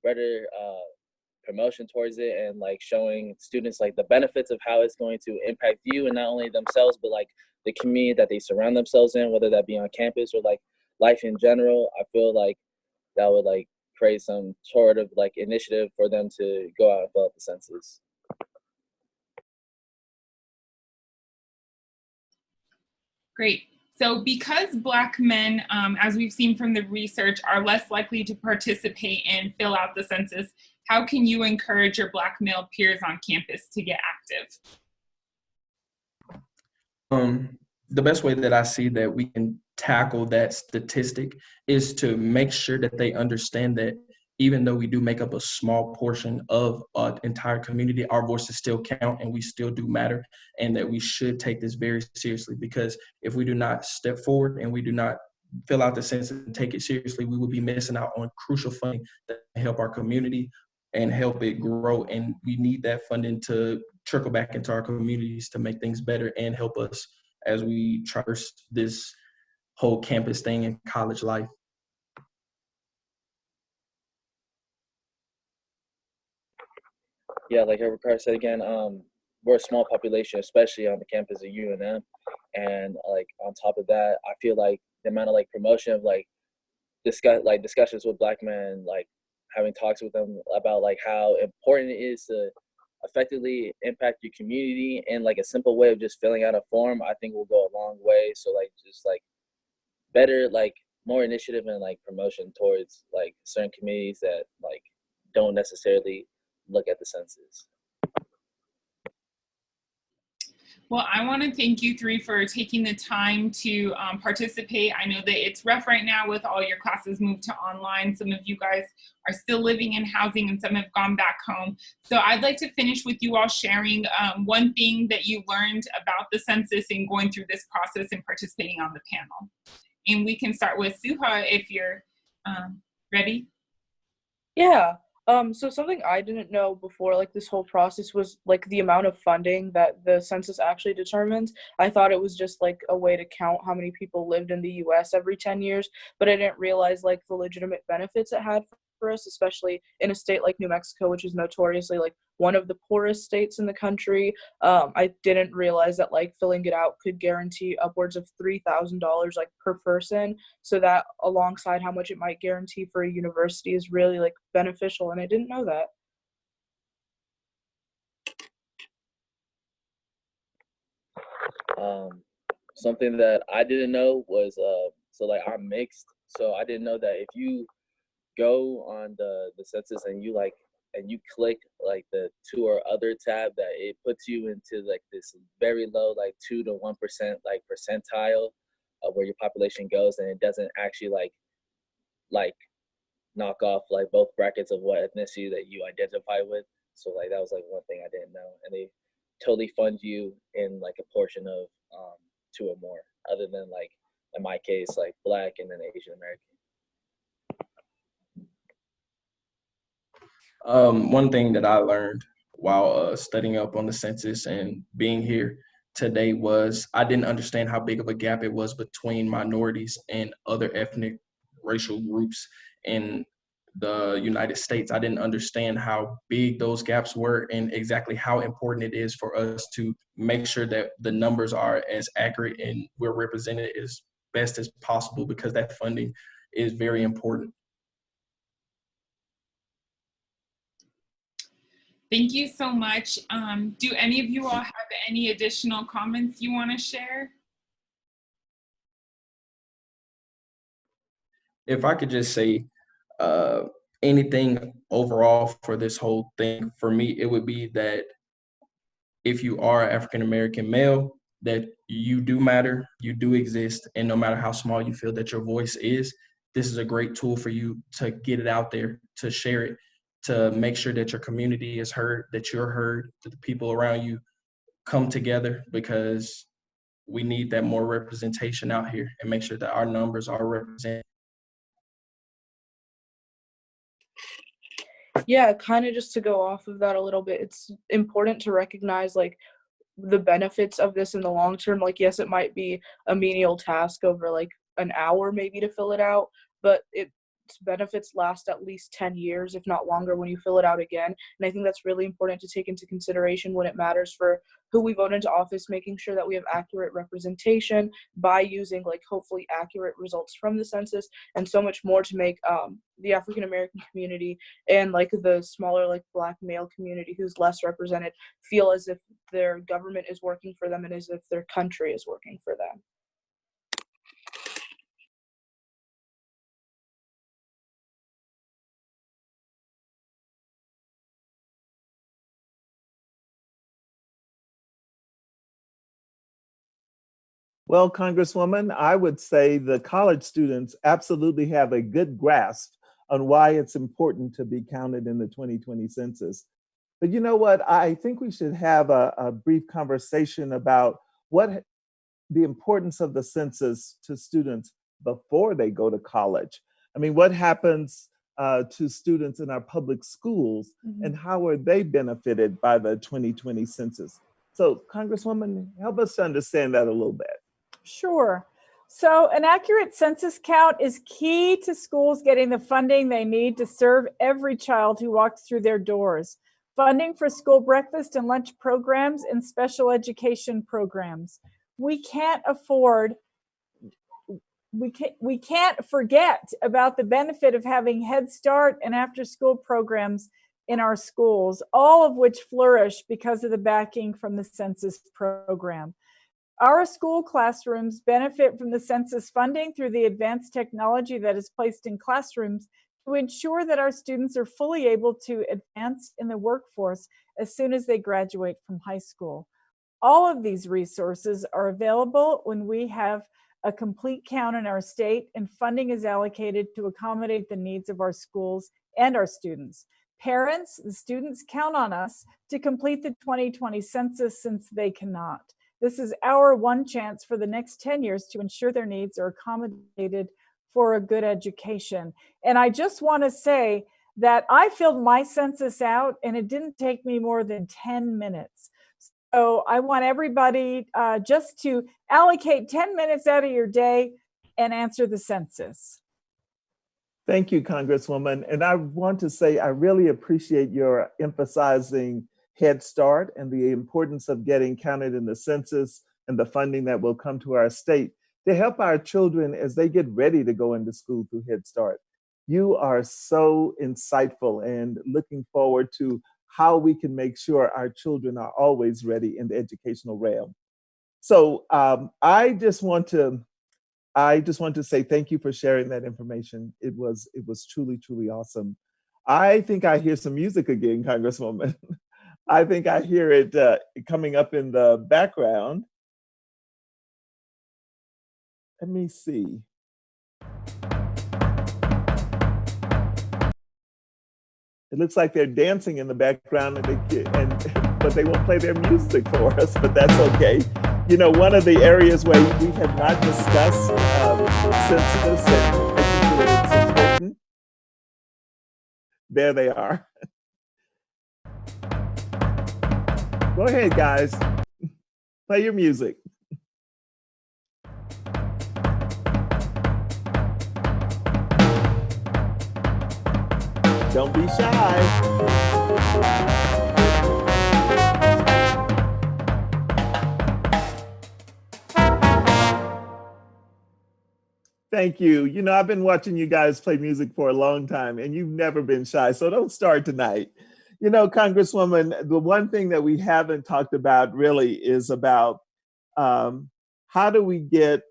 better promotion towards it, and like showing students like the benefits of how it's going to impact you and not only themselves, but like the community that they surround themselves in, whether that be on campus or like life in general. I feel like that would like create some sort of like initiative for them to go out and fill out the census. Great. So because Black men, as we've seen from the research, are less likely to participate and fill out the census, how can you encourage your Black male peers on campus to get active? The best way that I see that we can tackle that statistic is to make sure that they understand that even though we do make up a small portion of an entire community, our voices still count and we still do matter, and that we should take this very seriously, because if we do not step forward and we do not fill out the census and take it seriously, we will be missing out on crucial funding that can help our community and help it grow. And we need that funding to trickle back into our communities to make things better and help us as we traverse this whole campus thing in college life. Yeah, like Ricardo said again, we're a small population, especially on the campus of UNM. And like on top of that, I feel like the amount of like promotion of like discussions with Black men, like having talks with them about like how important it is to effectively impact your community, and like a simple way of just filling out a form, I think will go a long way. So like just like better, like more initiative and like promotion towards like certain communities that like don't necessarily look at the census. Well, I want to thank you three for taking the time to participate. I know that it's rough right now with all your classes moved to online. Some of you guys are still living in housing and some have gone back home. So I'd like to finish with you all sharing one thing that you learned about the census in going through this process and participating on the panel. And we can start with Suha if you're ready. Yeah. So something I didn't know before, like this whole process, was like the amount of funding that the census actually determines. I thought it was just like a way to count how many people lived in the US every 10 years, but I didn't realize like the legitimate benefits it had for us, especially in a state like New Mexico, which is notoriously like one of the poorest states in the country. I didn't realize that like filling it out could guarantee upwards of $3,000 like per person. So that alongside how much it might guarantee for a university is really like beneficial. And I didn't know that. Something that I didn't know was so like I'm mixed, so I didn't know that if you go on the census and you click like the to or other tab, that it puts you into like this very low like 2 to 1% like percentile of where your population goes, and it doesn't actually like knock off like both brackets of what ethnicity that you identify with. So like that was like one thing I didn't know, and they totally fund you in like a portion of 2 or more, other than like in my case like Black and then Asian American. One thing that I learned while studying up on the census and being here today was I didn't understand how big of a gap it was between minorities and other ethnic racial groups in the United States. I didn't understand how big those gaps were and exactly how important it is for us to make sure that the numbers are as accurate and we're represented as best as possible, because that funding is very important. Thank you so much. Do any of you all have any additional comments you want to share? If I could just say anything overall for this whole thing, for me, it would be that if you are African-American male, that you do matter, you do exist, and no matter how small you feel that your voice is, this is a great tool for you to get it out there, to share it, to make sure that your community is heard, that you're heard, that the people around you come together, because we need that more representation out here and make sure that our numbers are represented. Yeah, kind of just to go off of that a little bit, it's important to recognize like the benefits of this in the long term. Like, yes, it might be a menial task over like an hour maybe to fill it out, but its benefits last at least 10 years, if not longer, when you fill it out again. And I think that's really important to take into consideration when it matters for who we vote into office, making sure that we have accurate representation by using like hopefully accurate results from the census, and so much more to make the African American community and like the smaller like Black male community who's less represented feel as if their government is working for them and as if their country is working for them. Well, Congresswoman, I would say the college students absolutely have a good grasp on why it's important to be counted in the 2020 census. But you know what? I think we should have a brief conversation about what the importance of the census to students before they go to college. I mean, what happens to students in our public schools, and how are they benefited by the 2020 census? So, Congresswoman, help us to understand that a little bit. Sure. So an accurate census count is key to schools getting the funding they need to serve every child who walks through their doors. Funding for school breakfast and lunch programs and special education programs. We can't forget about the benefit of having Head Start and after school programs in our schools, all of which flourish because of the backing from the census program. Our school classrooms benefit from the census funding through the advanced technology that is placed in classrooms to ensure that our students are fully able to advance in the workforce as soon as they graduate from high school. All of these resources are available when we have a complete count in our state and funding is allocated to accommodate the needs of our schools and our students. Parents and students count on us to complete the 2020 census since they cannot. This is our one chance for the next 10 years to ensure their needs are accommodated for a good education. And I just want to say that I filled my census out and it didn't take me more than 10 minutes. So I want everybody just to allocate 10 minutes out of your day and answer the census. Thank you, Congresswoman. And I want to say I really appreciate your emphasizing Head Start and the importance of getting counted in the census and the funding that will come to our state to help our children as they get ready to go into school through Head Start. You are so insightful and looking forward to how we can make sure our children are always ready in the educational realm. So I just want to say thank you for sharing that information. It was truly, truly awesome. I think I hear some music again, Congresswoman. I think I hear it coming up in the background. Let me see. It looks like they're dancing in the background, but they won't play their music for us, but that's okay. You know, one of the areas where we have not discussed census and making sure that it's important, there they are. Go ahead, guys. Play your music. Don't be shy. Thank you. You know, I've been watching you guys play music for a long time and you've never been shy, so don't start tonight. You know, Congresswoman, the one thing that we haven't talked about really is about how do we get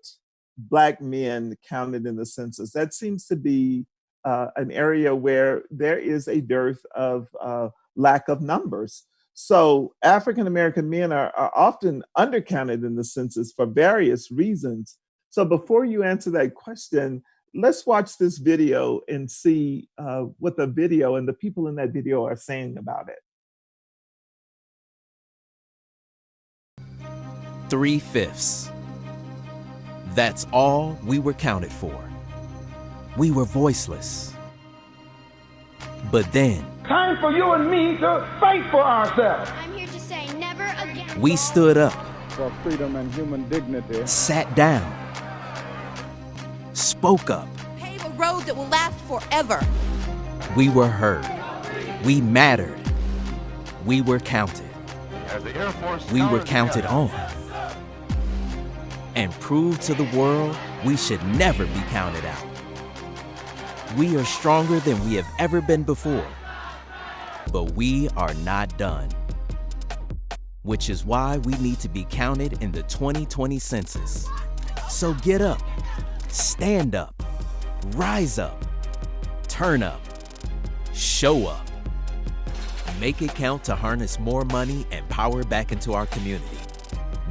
Black men counted in the census? That seems to be an area where there is a dearth of lack of numbers. So African American men are often undercounted in the census for various reasons. So before you answer that question, let's watch this video and see what the video and the people in that video are saying about it. 3/5. That's all we were counted for. We were voiceless. But then, time for you and me to fight for ourselves. I'm here to say never again. We stood up. For freedom and human dignity. Sat down. Spoke up. Pave a road that will last forever. We were heard. We mattered. We were counted. As the Air Force we were counted on. And proved to the world we should never be counted out. We are stronger than we have ever been before. But we are not done. Which is why we need to be counted in the 2020 census. So get up, stand up, rise up, turn up, show up. Make it count to harness more money and power back into our community.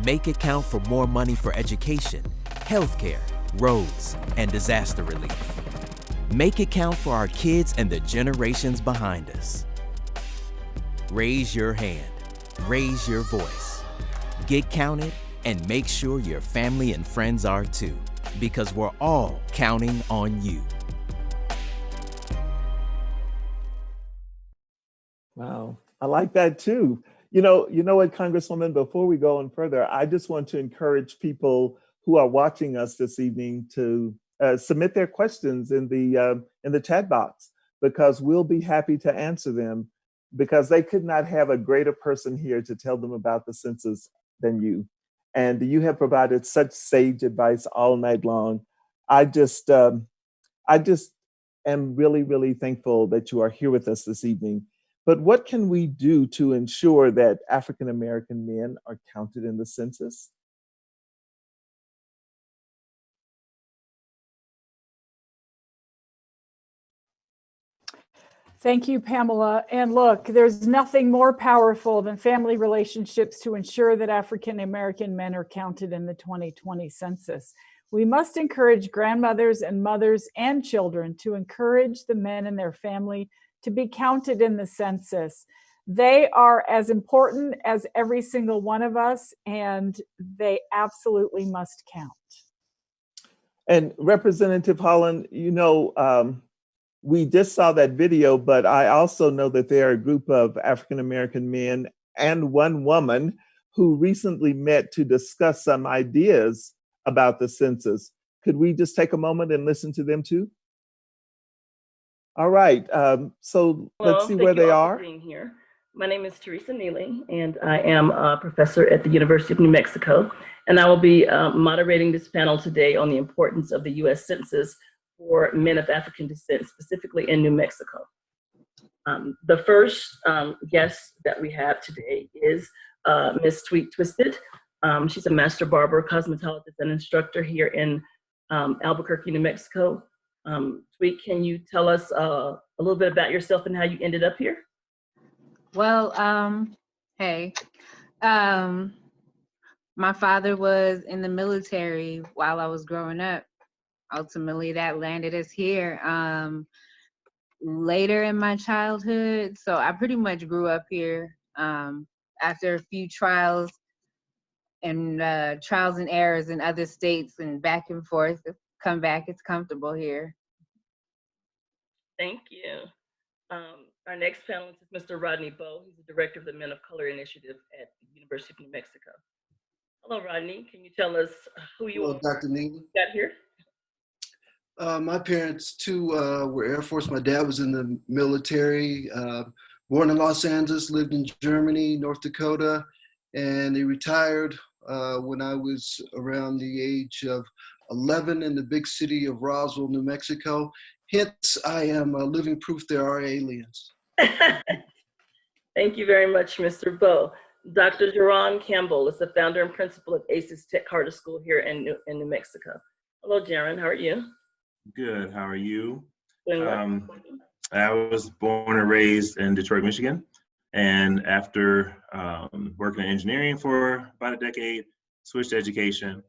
Make it count for more money for education, healthcare, roads, and disaster relief. Make it count for our kids and the generations behind us. Raise your hand, raise your voice. Get counted and make sure your family and friends are too, because we're all counting on you. Wow, I like that too. You know what, Congresswoman, before we go on further, I just want to encourage people who are watching us this evening to submit their questions in the chat box, because we'll be happy to answer them, because they could not have a greater person here to tell them about the census than you. And you have provided such sage advice all night long. I just am really, really thankful that you are here with us this evening. But what can we do to ensure that African American men are counted in the census? Thank you, Pamela. And look, there's nothing more powerful than family relationships to ensure that African American men are counted in the 2020 census. We must encourage grandmothers and mothers and children to encourage the men in their family to be counted in the census. They are as important as every single one of us, and they absolutely must count. And Representative Holland, we just saw that video, but I also know that there are a group of African American men and one woman who recently met to discuss some ideas about the census. Could we just take a moment and listen to them too? All right, so let's see where they are. Being here. My name is Teresa Neely, and I am a professor at the University of New Mexico, and I will be moderating this panel today on the importance of the U.S. Census for men of African descent, specifically in New Mexico. The first guest that we have today is Ms. Tweet Twisted. She's a master barber, cosmetologist, and instructor here in Albuquerque, New Mexico. Tweet, can you tell us a little bit about yourself and how you ended up here? Well, hey, my father was in the military while I was growing up. Ultimately, that landed us here later in my childhood. So I pretty much grew up here after a few trials and errors in other states and back and forth. Come back, it's comfortable here. Thank you. Our next panelist is Mr. Rodney Bowe. He's the director of the Men of Color Initiative at the University of New Mexico. Hello, Rodney. Can you tell us who you are? Dr. Neely. Got here? My parents too were Air Force. My dad was in the military, born in Los Angeles, lived in Germany, North Dakota, and they retired when I was around the age of 11 in the big city of Roswell, New Mexico. Hence, I am living proof there are aliens. Thank you very much, Mr. Bowe. Dr. Jaron Campbell is the founder and principal of ACES Tech Charter School here in New Mexico. Hello, Jaron, how are you? Good, how are you? Doing well. I was born and raised in Detroit, Michigan. And after working in engineering for about a decade, switched to education.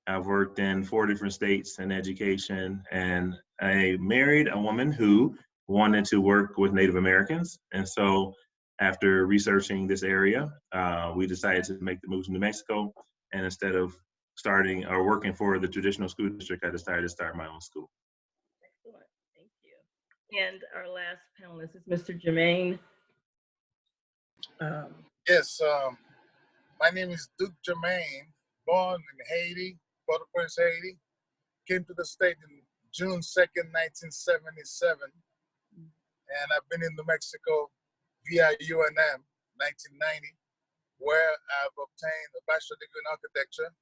I've worked in 4 different states in education, and I married a woman who wanted to work with Native Americans. And so after researching this area, we decided to make the move to New Mexico. And instead of starting or working for the traditional school district, I decided to start my own school. Excellent, thank you. And our last panelist is Mr. Jermaine. Yes, my name is Duke Jermaine, born in Haiti, Port-au-Prince, Haiti. Came to the state in June 2nd, 1977. And I've been in New Mexico via UNM, 1990, where I've obtained a bachelor's degree in architecture.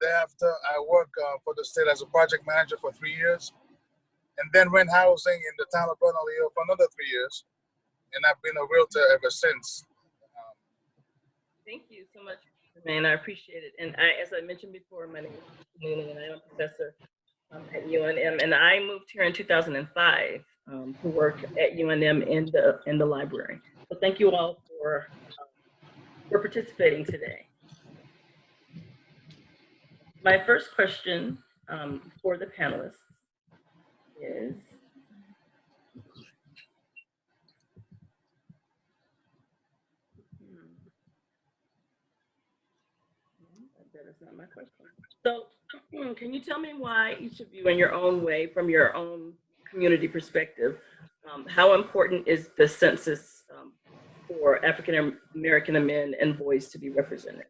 Thereafter, I worked for the state as a project manager for 3 years, and then rent housing in the town of Bernalillo for another 3 years. And I've been a realtor ever since. Thank you so much, Jermaine. I appreciate it. And as I mentioned before, my name is Neely, and I am a professor at UNM. And I moved here in 2005 to work at UNM in the library. So thank you all for participating today. My first question for the panelists is, that is not my question. So can you tell me why each of you in your own way, from your own community perspective, how important is the census for African American men and boys to be represented?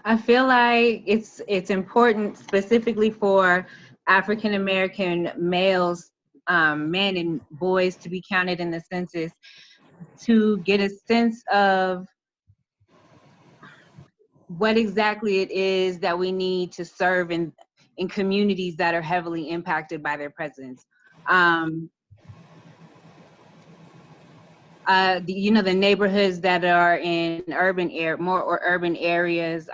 I feel like it's important specifically for African American males, men and boys to be counted in the census, to get a sense of what exactly it is that we need to serve in communities that are heavily impacted by their presence. the neighborhoods that are in more urban areas,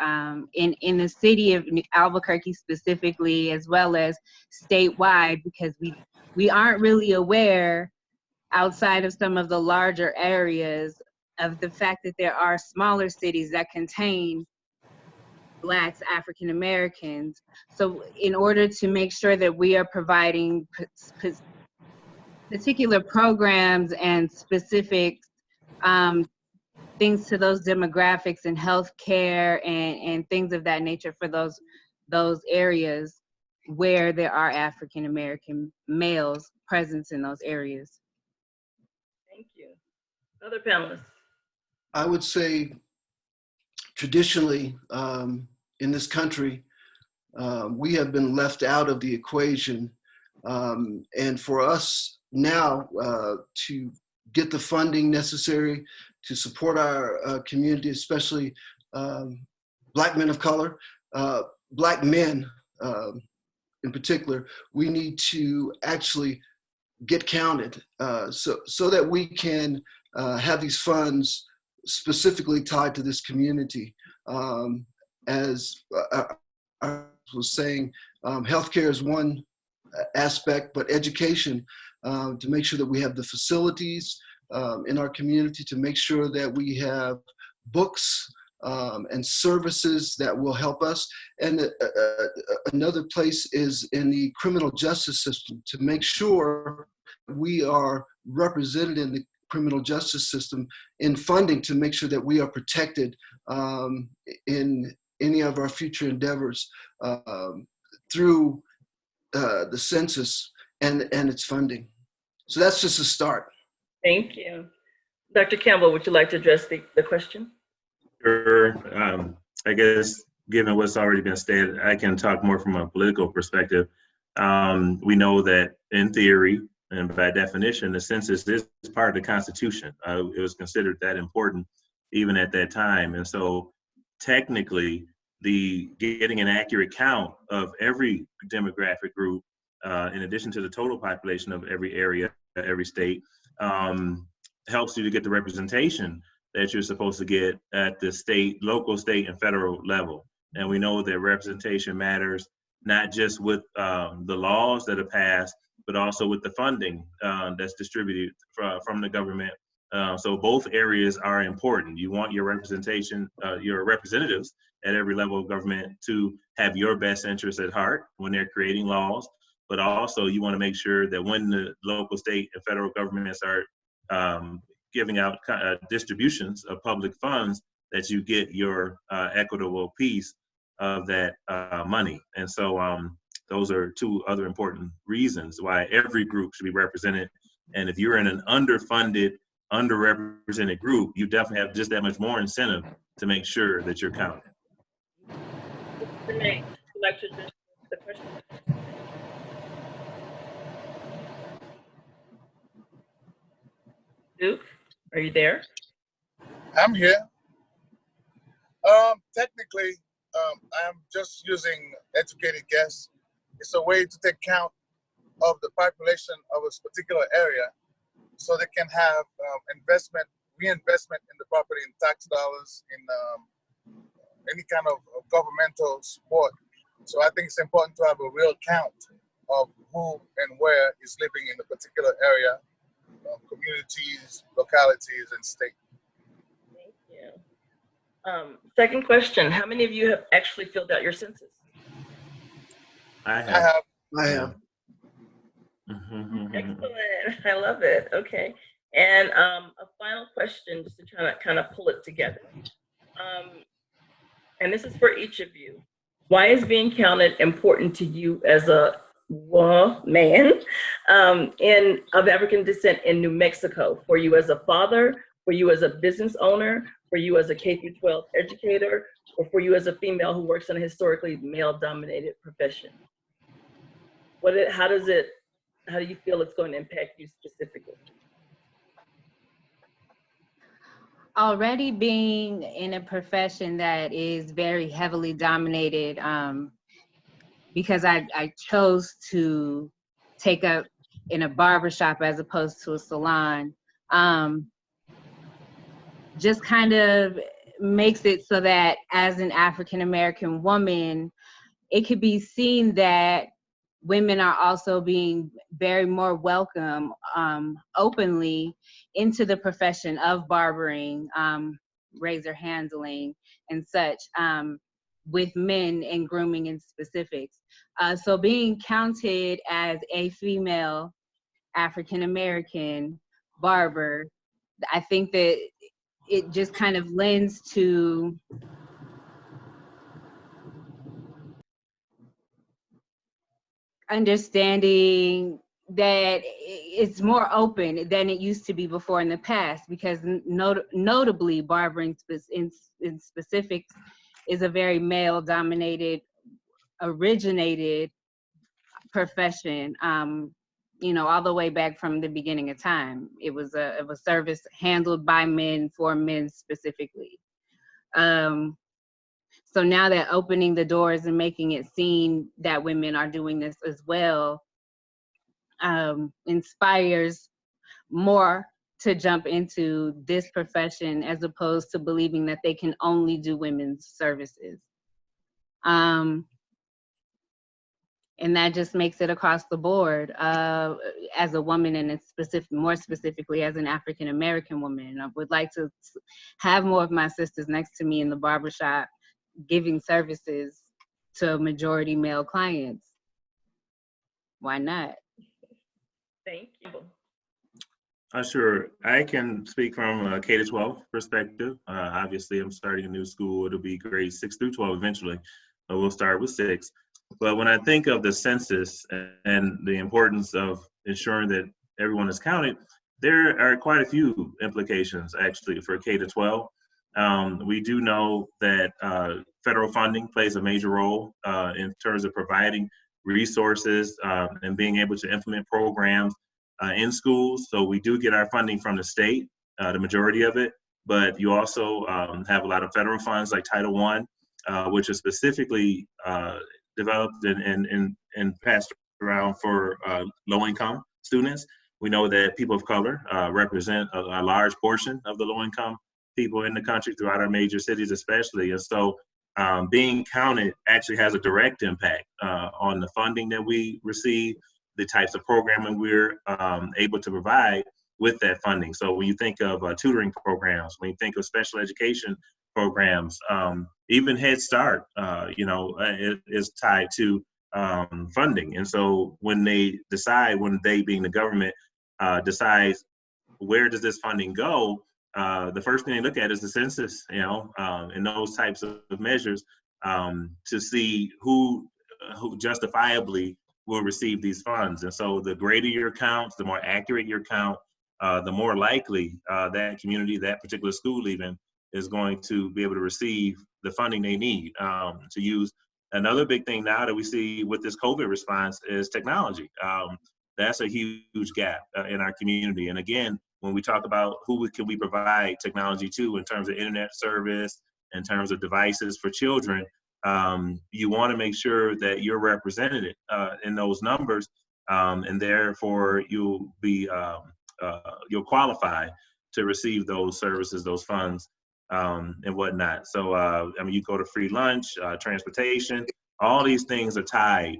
in the city of Albuquerque specifically, as well as statewide, because we aren't really aware outside of some of the larger areas of the fact that there are smaller cities that contain Blacks, African Americans. So in order to make sure that we are providing particular programs and specific things to those demographics and healthcare and things of that nature for those areas where there are African American males present in those areas. Thank you. Other panelists? I would say traditionally in this country, we have been left out of the equation. And for us now to get the funding necessary to support our community, especially Black men of color, Black men in particular, we need to actually get counted so that we can have these funds specifically tied to this community. As I was saying, healthcare is one aspect, but education, to make sure that we have the facilities in our community, to make sure that we have books and services that will help us. And another place is in the criminal justice system, to make sure we are represented in the criminal justice system in funding, to make sure that we are protected in any of our future endeavors through the census and its funding. So that's just a start. Thank you. Dr. Campbell, would you like to address the question? Sure. I guess given what's already been stated, I can talk more from a political perspective. We know that in theory, and by definition, the census is part of the Constitution. It was considered that important even at that time. And so technically, getting an accurate count of every demographic group, in addition to the total population of every area, every state, helps you to get the representation that you're supposed to get at the state, local, state, and federal level. And we know that representation matters, not just with the laws that are passed, but also with the funding that's distributed from the government. So both areas are important. You want your representation, your representatives at every level of government to have your best interests at heart when they're creating laws, but also you want to make sure that when the local, state, and federal governments are giving out distributions of public funds, that you get your equitable piece of that money. And so those are two other important reasons why every group should be represented. And if you're in an underfunded, underrepresented group, you definitely have just that much more incentive to make sure that you're counted. Renee, would you like to address the question? Duke, are you there? I'm here. Technically, I'm just using educated guess. It's a way to take count of the population of a particular area, so they can have reinvestment in the property, in tax dollars, in any kind of governmental support. So I think it's important to have a real count of who and where is living in a particular area, communities, localities, and state. Thank you. Second question, how many of you have actually filled out your census? I have. I have. Excellent, I love it, okay. And a final question, just to try to kind of pull it together. And this is for each of you. Why is being counted important to you as a man of African descent in New Mexico? For you as a father, for you as a business owner, for you as a K-12 educator, or for you as a female who works in a historically male-dominated profession? How do you feel it's going to impact you specifically? Already being in a profession that is very heavily dominated, because I chose to take up in a barbershop as opposed to a salon, just kind of makes it so that as an African American woman, it could be seen that women are also being very more welcome openly into the profession of barbering, razor handling, and such, with men and grooming in specifics. So being counted as a female African American barber, I think that it just kind of lends to understanding that it's more open than it used to be before in the past, because notably barbering in specifics is a very male dominated, originated profession. You know, all the way back from the beginning of time, it was a service handled by men for men specifically. So now that opening the doors and making it seen that women are doing this as well, inspires more to jump into this profession as opposed to believing that they can only do women's services. And that just makes it across the board. As a woman, and more specifically as an African American woman, I would like to have more of my sisters next to me in the barbershop giving services to majority male clients. Why not? Thank you. Sure. I can speak from a K-12 perspective. Obviously, I'm starting a new school. It'll be grades 6 through 12 eventually, but we'll start with 6. But when I think of the census and the importance of ensuring that everyone is counted, there are quite a few implications actually for K-12. We do know that federal funding plays a major role in terms of providing resources and being able to implement programs in schools. So we do get our funding from the state, the majority of it, but you also have a lot of federal funds like Title I, which is specifically developed and passed around for low-income students. We know that people of color represent a large portion of the low-income people in the country throughout our major cities especially. And so being counted actually has a direct impact on the funding that we receive, the types of programming we're able to provide with that funding. So when you think of tutoring programs, when you think of special education programs, even Head Start, is tied to funding. And so when they being the government, decides where does this funding go, the first thing they look at is the census, and those types of measures to see who justifiably will receive these funds. And so the greater your count, the more accurate your count, the more likely that community, that particular school even, is going to be able to receive the funding they need to use. Another big thing now that we see with this COVID response is technology. That's a huge gap in our community. And again, when we talk about who can we provide technology to in terms of internet service, in terms of devices for children, you want to make sure that you're represented in those numbers, and therefore you'll qualify to receive those services, those funds, and whatnot. So, you go to free lunch, transportation, all these things are tied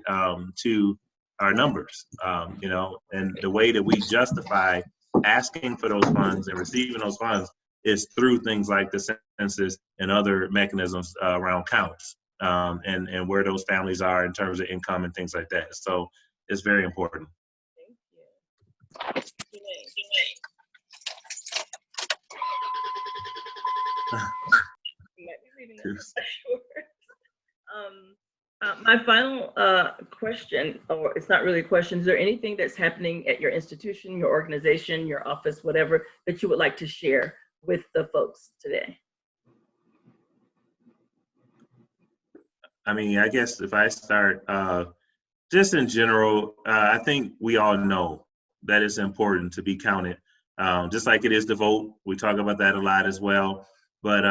to our numbers, and the way that we justify asking for those funds and receiving those funds is through things like the census and other mechanisms around counts, and where those families are in terms of income and things like that. So it's very important. Thank you. You might be reading this, I'm not sure. My final question, or it's not really a question, is there anything that's happening at your institution, your organization, your office, whatever, that you would like to share with the folks today? I guess if I start, just in general, I think we all know that it's important to be counted, just like it is to vote. We talk about that a lot as well. But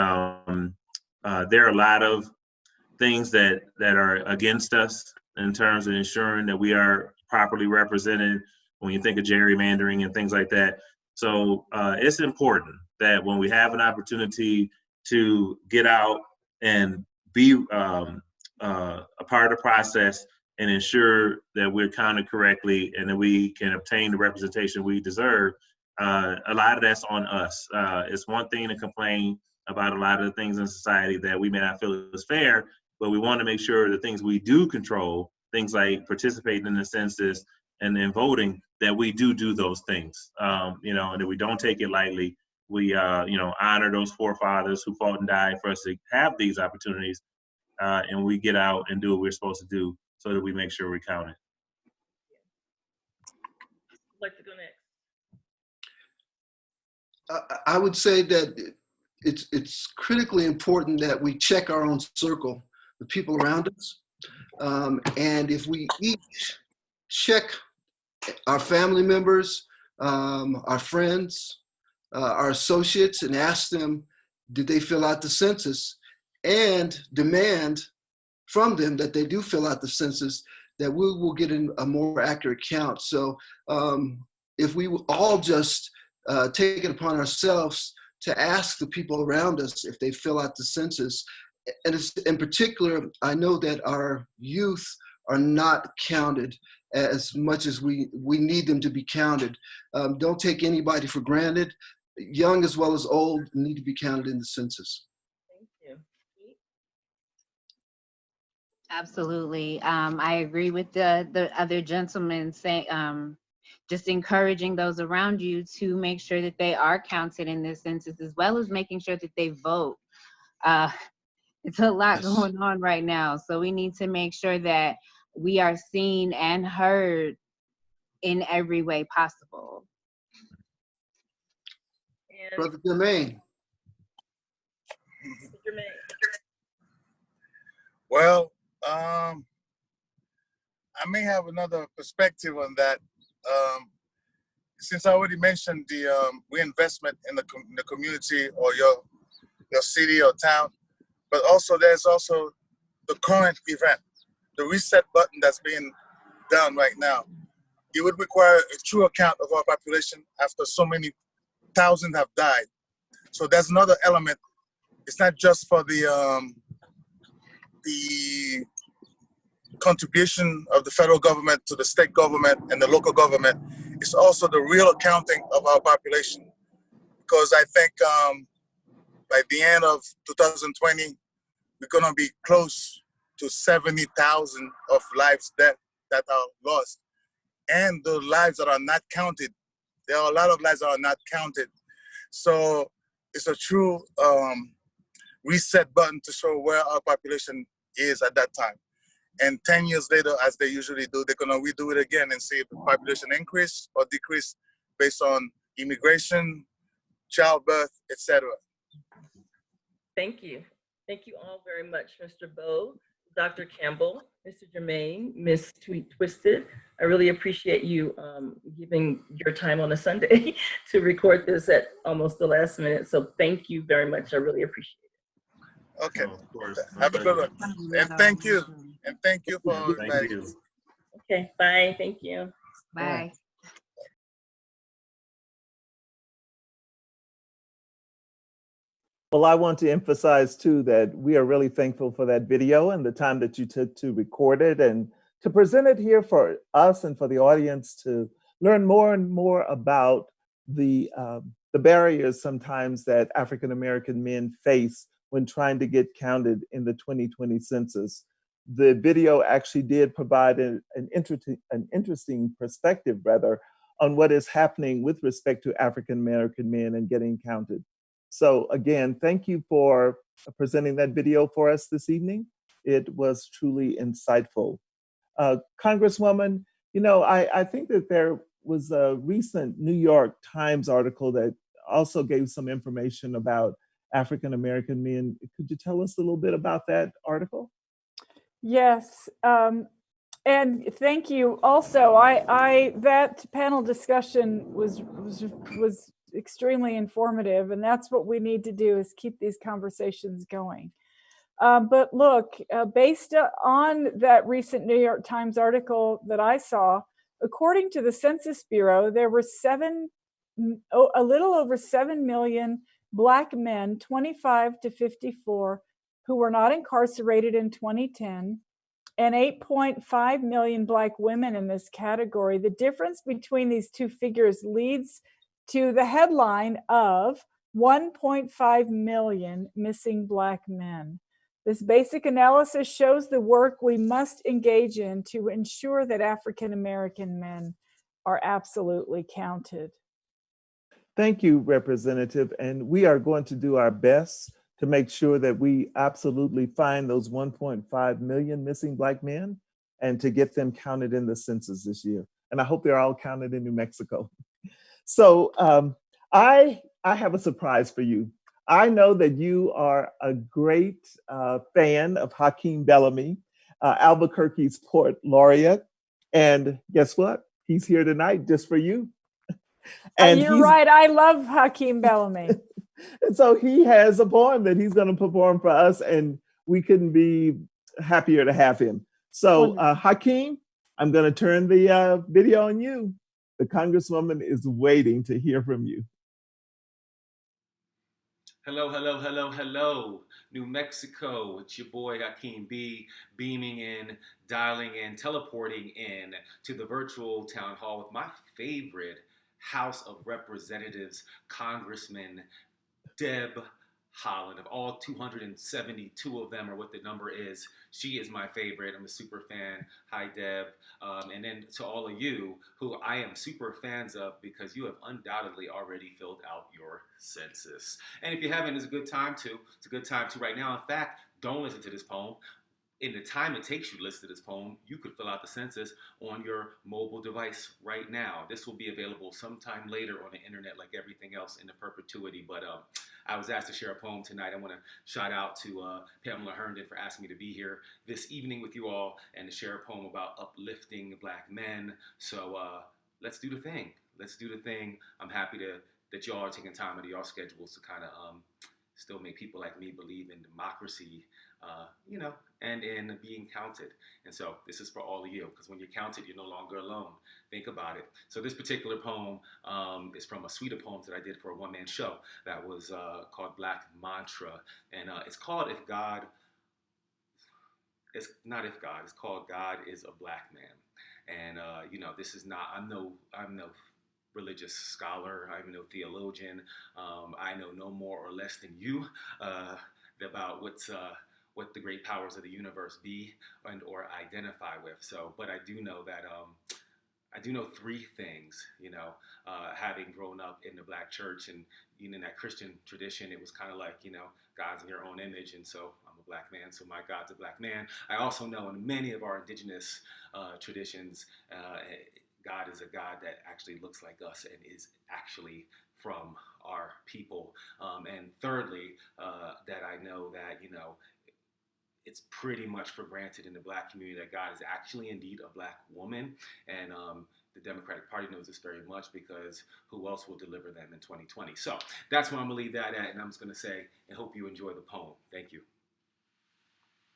there are a lot of things that are against us in terms of ensuring that we are properly represented when you think of gerrymandering and things like that. So it's important that when we have an opportunity to get out and be a part of the process and ensure that we're counted correctly and that we can obtain the representation we deserve, a lot of that's on us. It's one thing to complain about a lot of the things in society that we may not feel is fair, but we want to make sure the things we do control, things like participating in the census and in voting, that we do those things, you know, and that we don't take it lightly. We, you know, honor those forefathers who fought and died for us to have these opportunities, and we get out and do what we're supposed to do so that we make sure we're counted. I'd like to go next. I would say that it's critically important that we check our own circle, the people around us. And if we each check our family members, our friends, our associates, and ask them, did they fill out the census, and demand from them that they do fill out the census, that we will get a more accurate count. So if we all just take it upon ourselves to ask the people around us if they fill out the census, and it's, in particular, I know that our youth are not counted as much as we need them to be counted. Don't take anybody for granted. Young as well as old need to be counted in the census. Thank you. Absolutely. I agree with the other gentlemen saying, just encouraging those around you to make sure that they are counted in this census, as well as making sure that they vote. It's a lot going on right now, so we need to make sure that we are seen and heard in every way possible. Brother Jermaine. Well, I may have another perspective on that. Since I already mentioned the reinvestment in the community or your city or town, but also there's also the current event, the reset button that's being done right now. It would require a true account of our population after so many thousands have died. So there's another element. It's not just for the contribution of the federal government to the state government and the local government. It's also the real accounting of our population. Because I think by the end of 2020, we're gonna be close to 70,000 of lives that are lost. And the lives that are not counted, there are a lot of lives that are not counted. So it's a true reset button to show where our population is at that time. And 10 years later, as they usually do, they're gonna redo it again and see if the population increase or decrease based on immigration, childbirth, etc. Thank you. Thank you all very much, Mr. Bowe, Dr. Campbell, Mr. Jermaine, Ms. Twisted. I really appreciate you giving your time on a Sunday to record this at almost the last minute. So thank you very much. I really appreciate it. Okay. Of course. Have a good one. And thank you. And thank you for inviting me. Okay. Bye. Thank you. Bye. Well, I want to emphasize too that we are really thankful for that video and the time that you took to record it and to present it here for us and for the audience to learn more and more about the barriers sometimes that African American men face when trying to get counted in the 2020 census. The video actually did provide an interesting perspective, rather, on what is happening with respect to African American men and getting counted. So again, thank you for presenting that video for us this evening. It was truly insightful. Congresswoman, you know, I think that there was a recent New York Times article that also gave some information about African American men. Could you tell us a little bit about that article? Yes, and thank you. Also, that panel discussion was extremely informative, and that's what we need to do, is keep these conversations going. But look, based on that recent New York Times article that I saw, according to the Census Bureau, there were a little over 7 million Black men, 25 to 54, who were not incarcerated in 2010, and 8.5 million Black women in this category. The difference between these two figures leads to the headline of 1.5 million missing Black men. This basic analysis shows the work we must engage in to ensure that African American men are absolutely counted. Thank you, Representative. And we are going to do our best to make sure that we absolutely find those 1.5 million missing Black men and to get them counted in the census this year. And I hope they're all counted in New Mexico. So I have a surprise for you. I know that you are a great fan of Hakeem Bellamy, Albuquerque's Poet Laureate. And guess what? He's here tonight just for you. And you're right, I love Hakeem Bellamy. And so he has a poem that he's going to perform for us, and we couldn't be happier to have him. So Hakeem, I'm going to turn the video on you. The Congresswoman is waiting to hear from you. Hello, hello, hello, hello, New Mexico. It's your boy Hakeem B, beaming in, dialing in, teleporting in to the virtual town hall with my favorite House of Representatives, Congressman Deb Haaland. Of all 272 of them, or what the number is, she is my favorite. I'm a super fan. Hi, Deb. And then to all of you who I am super fans of, because you have undoubtedly already filled out your census. And if you haven't, it's a good time to. It's a good time to right now. In fact, don't listen to this poem. In the time it takes you to listen to this poem, you could fill out the census on your mobile device right now. This will be available sometime later on the internet, like everything else in the perpetuity. But I was asked to share a poem tonight. I want to shout out to Pamela Herndon for asking me to be here this evening with you all and to share a poem about uplifting Black men. So let's do the thing. Let's do the thing. I'm happy that y'all are taking time out of y'all schedules to kind of still make people like me believe in democracy, and in being counted. And so this is for all of you, because when you're counted, you're no longer alone. Think about it. So this particular poem is from a suite of poems that I did for a one-man show that was called Black Mantra. And it's called If God, it's not If God, it's called God is a Black Man. And, this is not, I'm no religious scholar, I'm no theologian. I know no more or less than you about what the great powers of the universe be and or identify with. So, but I do know that I do know three things. Having grown up in the Black church and in that Christian tradition, it was kind of like God's in your own image, and so I'm a Black man, so my God's a Black man. I also know in many of our indigenous traditions, God is a God that actually looks like us and is actually from our people. And thirdly, that I know that, it's pretty much for granted in the Black community that God is actually indeed a Black woman. And the Democratic Party knows this very much, because who else will deliver them in 2020? So that's where I'm gonna leave that at. And I'm just gonna say, and hope you enjoy the poem. Thank you.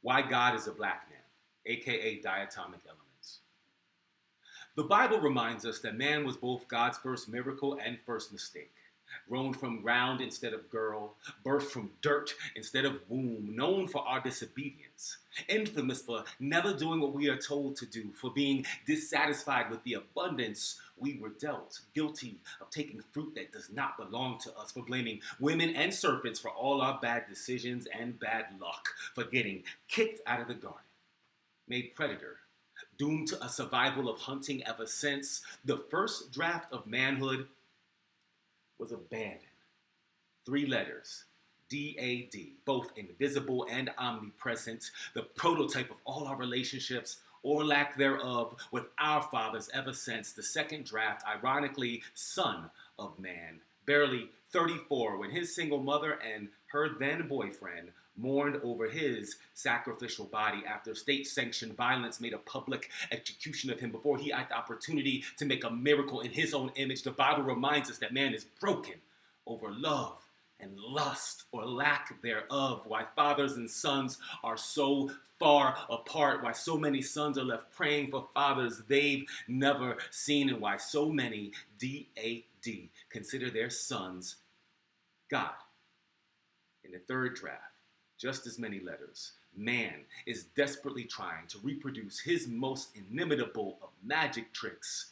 Why God is a Black man, AKA diatomic elements. The Bible reminds us that man was both God's first miracle and first mistake. Grown from ground instead of girl, birthed from dirt instead of womb, known for our disobedience, infamous for never doing what we are told to do, for being dissatisfied with the abundance we were dealt, guilty of taking fruit that does not belong to us, for blaming women and serpents for all our bad decisions and bad luck, for getting kicked out of the garden, made predator, doomed to a survival of hunting ever since. The first draft of manhood was abandoned. 3 letters, D-A-D, both invisible and omnipresent, the prototype of all our relationships, or lack thereof, with our fathers ever since. The second draft, ironically, son of man, barely 34, when his single mother and her then boyfriend mourned over his sacrificial body after state-sanctioned violence made a public execution of him before he had the opportunity to make a miracle in his own image. The Bible reminds us that man is broken over love and lust, or lack thereof, why fathers and sons are so far apart, why so many sons are left praying for fathers they've never seen, and why so many D-A-D D, consider their sons God. In the third draft, just as many letters. Man is desperately trying to reproduce his most inimitable of magic tricks,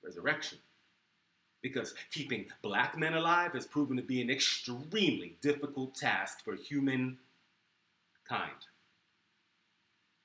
resurrection. Because keeping black men alive has proven to be an extremely difficult task for humankind.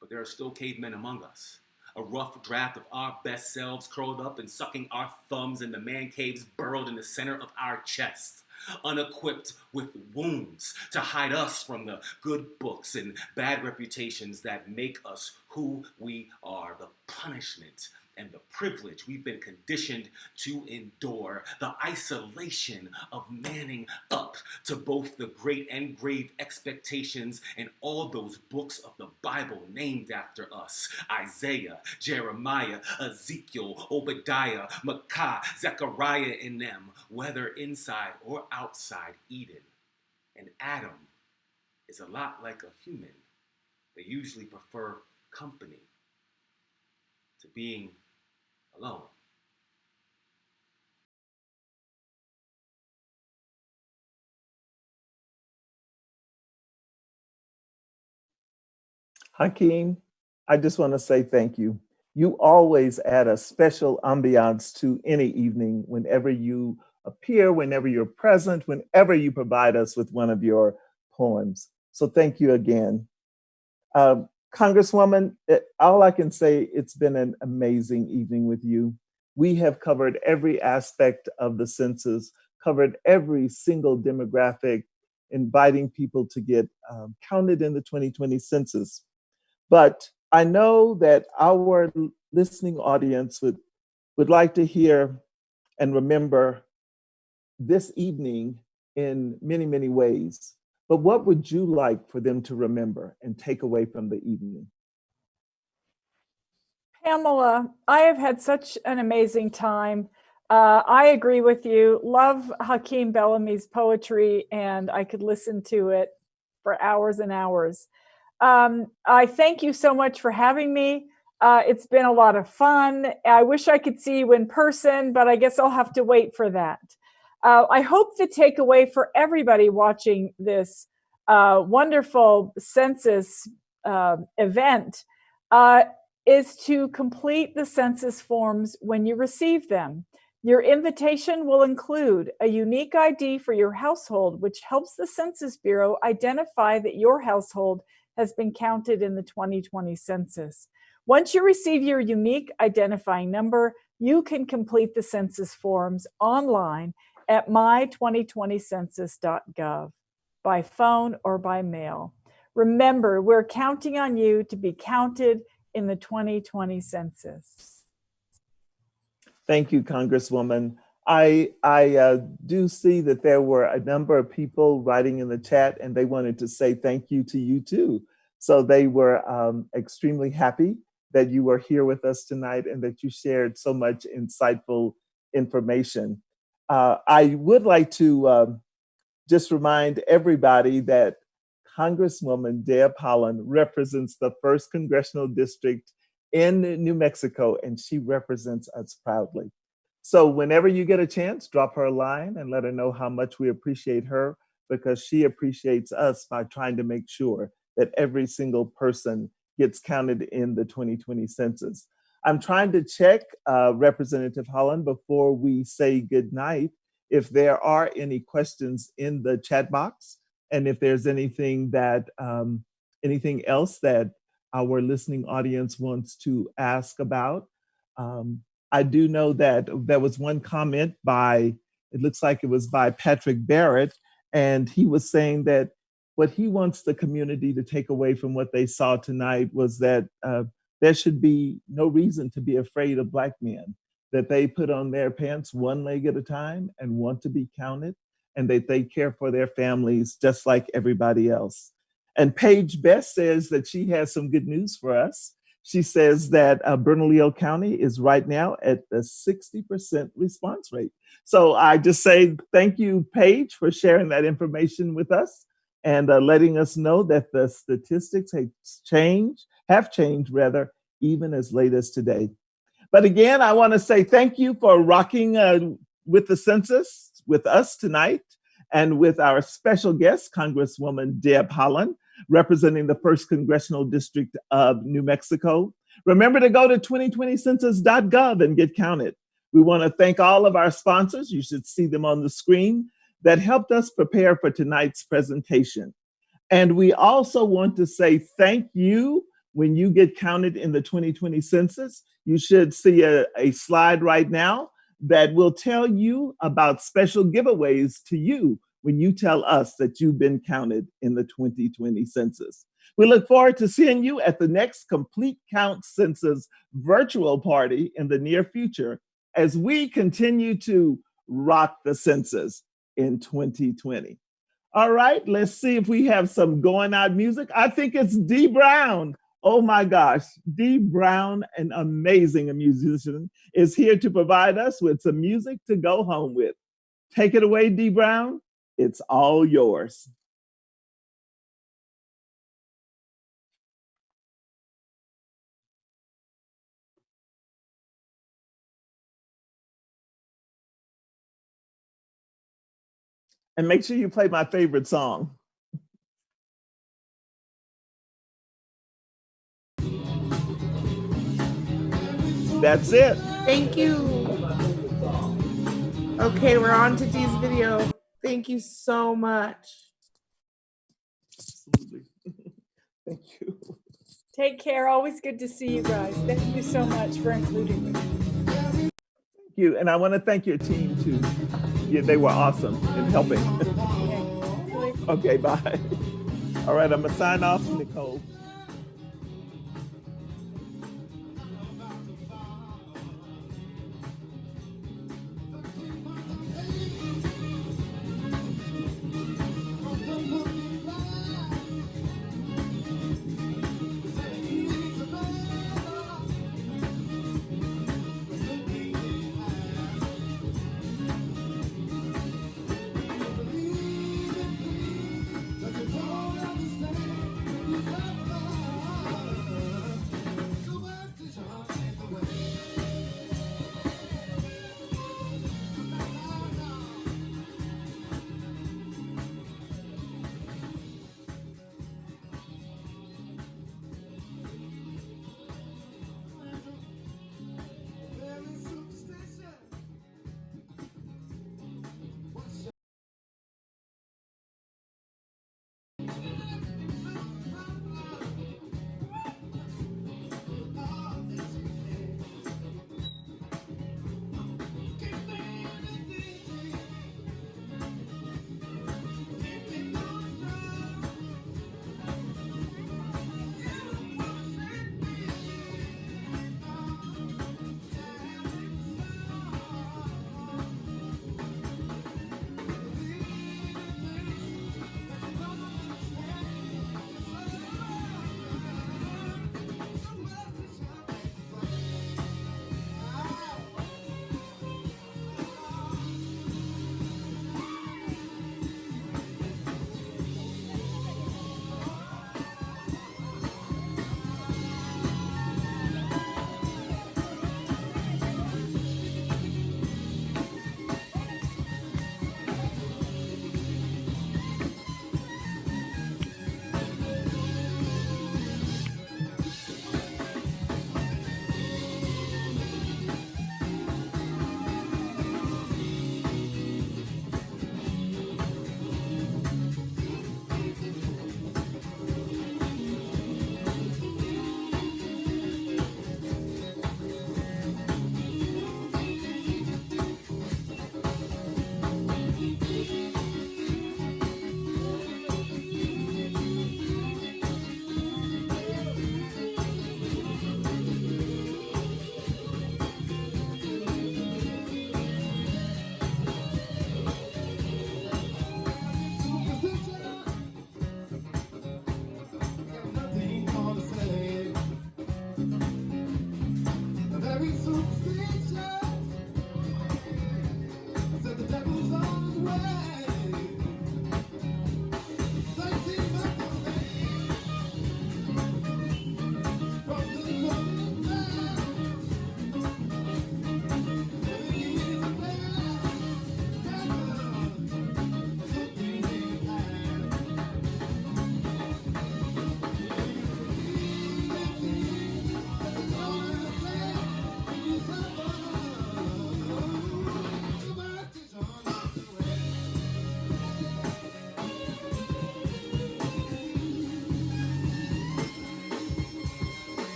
But there are still cavemen among us. A rough draft of our best selves curled up and sucking our thumbs in the man caves burrowed in the center of our chests, unequipped with wounds to hide us from the good books and bad reputations that make us who we are, the punishment and the privilege we've been conditioned to endure, the isolation of manning up to both the great and grave expectations and all those books of the Bible named after us: Isaiah, Jeremiah, Ezekiel, Obadiah, Micah, Zechariah in them, whether inside or outside Eden. And Adam is a lot like a human. They usually prefer company to being alone. Hakeem, I just want to say thank you. You always add a special ambiance to any evening whenever you appear, whenever you're present, whenever you provide us with one of your poems. So thank you again. Congresswoman, all I can say, it's been an amazing evening with you. We have covered every aspect of the census, covered every single demographic, inviting people to get counted in the 2020 census. But I know that our listening audience would like to hear and remember this evening in many, many ways. But what would you like for them to remember and take away from the evening? Pamela, I have had such an amazing time. I agree with you. Love Hakeem Bellamy's poetry, and I could listen to it for hours and hours. I thank you so much for having me. It's been a lot of fun. I wish I could see you in person, but I guess I'll have to wait for that. I hope the takeaway for everybody watching this wonderful census event is to complete the census forms when you receive them. Your invitation will include a unique ID for your household, which helps the Census Bureau identify that your household has been counted in the 2020 census. Once you receive your unique identifying number, you can complete the census forms online at my2020census.gov by phone or by mail. Remember, we're counting on you to be counted in the 2020 census. Thank you, Congresswoman. I do see that there were a number of people writing in the chat, and they wanted to say thank you to you too. So they were extremely happy that you were here with us tonight and that you shared so much insightful information. I would like to just remind everybody that Congresswoman Deb Haaland represents the 1st Congressional District in New Mexico, and she represents us proudly. So whenever you get a chance, drop her a line and let her know how much we appreciate her, because she appreciates us by trying to make sure that every single person gets counted in the 2020 census. I'm trying to check, Representative Haaland, before we say goodnight, if there are any questions in the chat box, and if there's anything that anything else that our listening audience wants to ask about. I do know that there was one comment by, it looks like it was by Patrick Barrett, and he was saying that what he wants the community to take away from what they saw tonight was that there should be no reason to be afraid of Black men, that they put on their pants one leg at a time and want to be counted, and that they care for their families just like everybody else. And Paige Best says that she has some good news for us. She says that Bernalillo County is right now at the 60% response rate. So I just say thank you, Paige, for sharing that information with us and letting us know that the statistics have changed even as late as today. But again, I want to say thank you for rocking with the Census with us tonight and with our special guest, Congresswoman Deb Haaland, representing the 1st Congressional District of New Mexico. Remember to go to 2020census.gov and get counted. We want to thank all of our sponsors, you should see them on the screen, that helped us prepare for tonight's presentation. And we also want to say thank you when you get counted in the 2020 census. You should see a slide right now that will tell you about special giveaways to you when you tell us that you've been counted in the 2020 census. We look forward to seeing you at the next Complete Count Census virtual party in the near future as we continue to rock the census in 2020. All right, let's see if we have some going out music. I think it's Dee Brown. Oh my gosh, Dee Brown, an amazing musician, is here to provide us with some music to go home with. Take it away, Dee Brown. It's all yours. And make sure you play my favorite song. That's it. Thank you. Okay, we're on to Dee's video. Thank you so much. Absolutely. Thank you. Take care. Always good to see you guys. Thank you so much for including me. Thank you. And I want to thank your team too. Yeah, they were awesome in helping. Okay, bye. All right, I'm going to sign off, Nicole.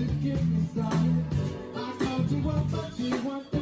to get me started. I called you up, but you weren't there.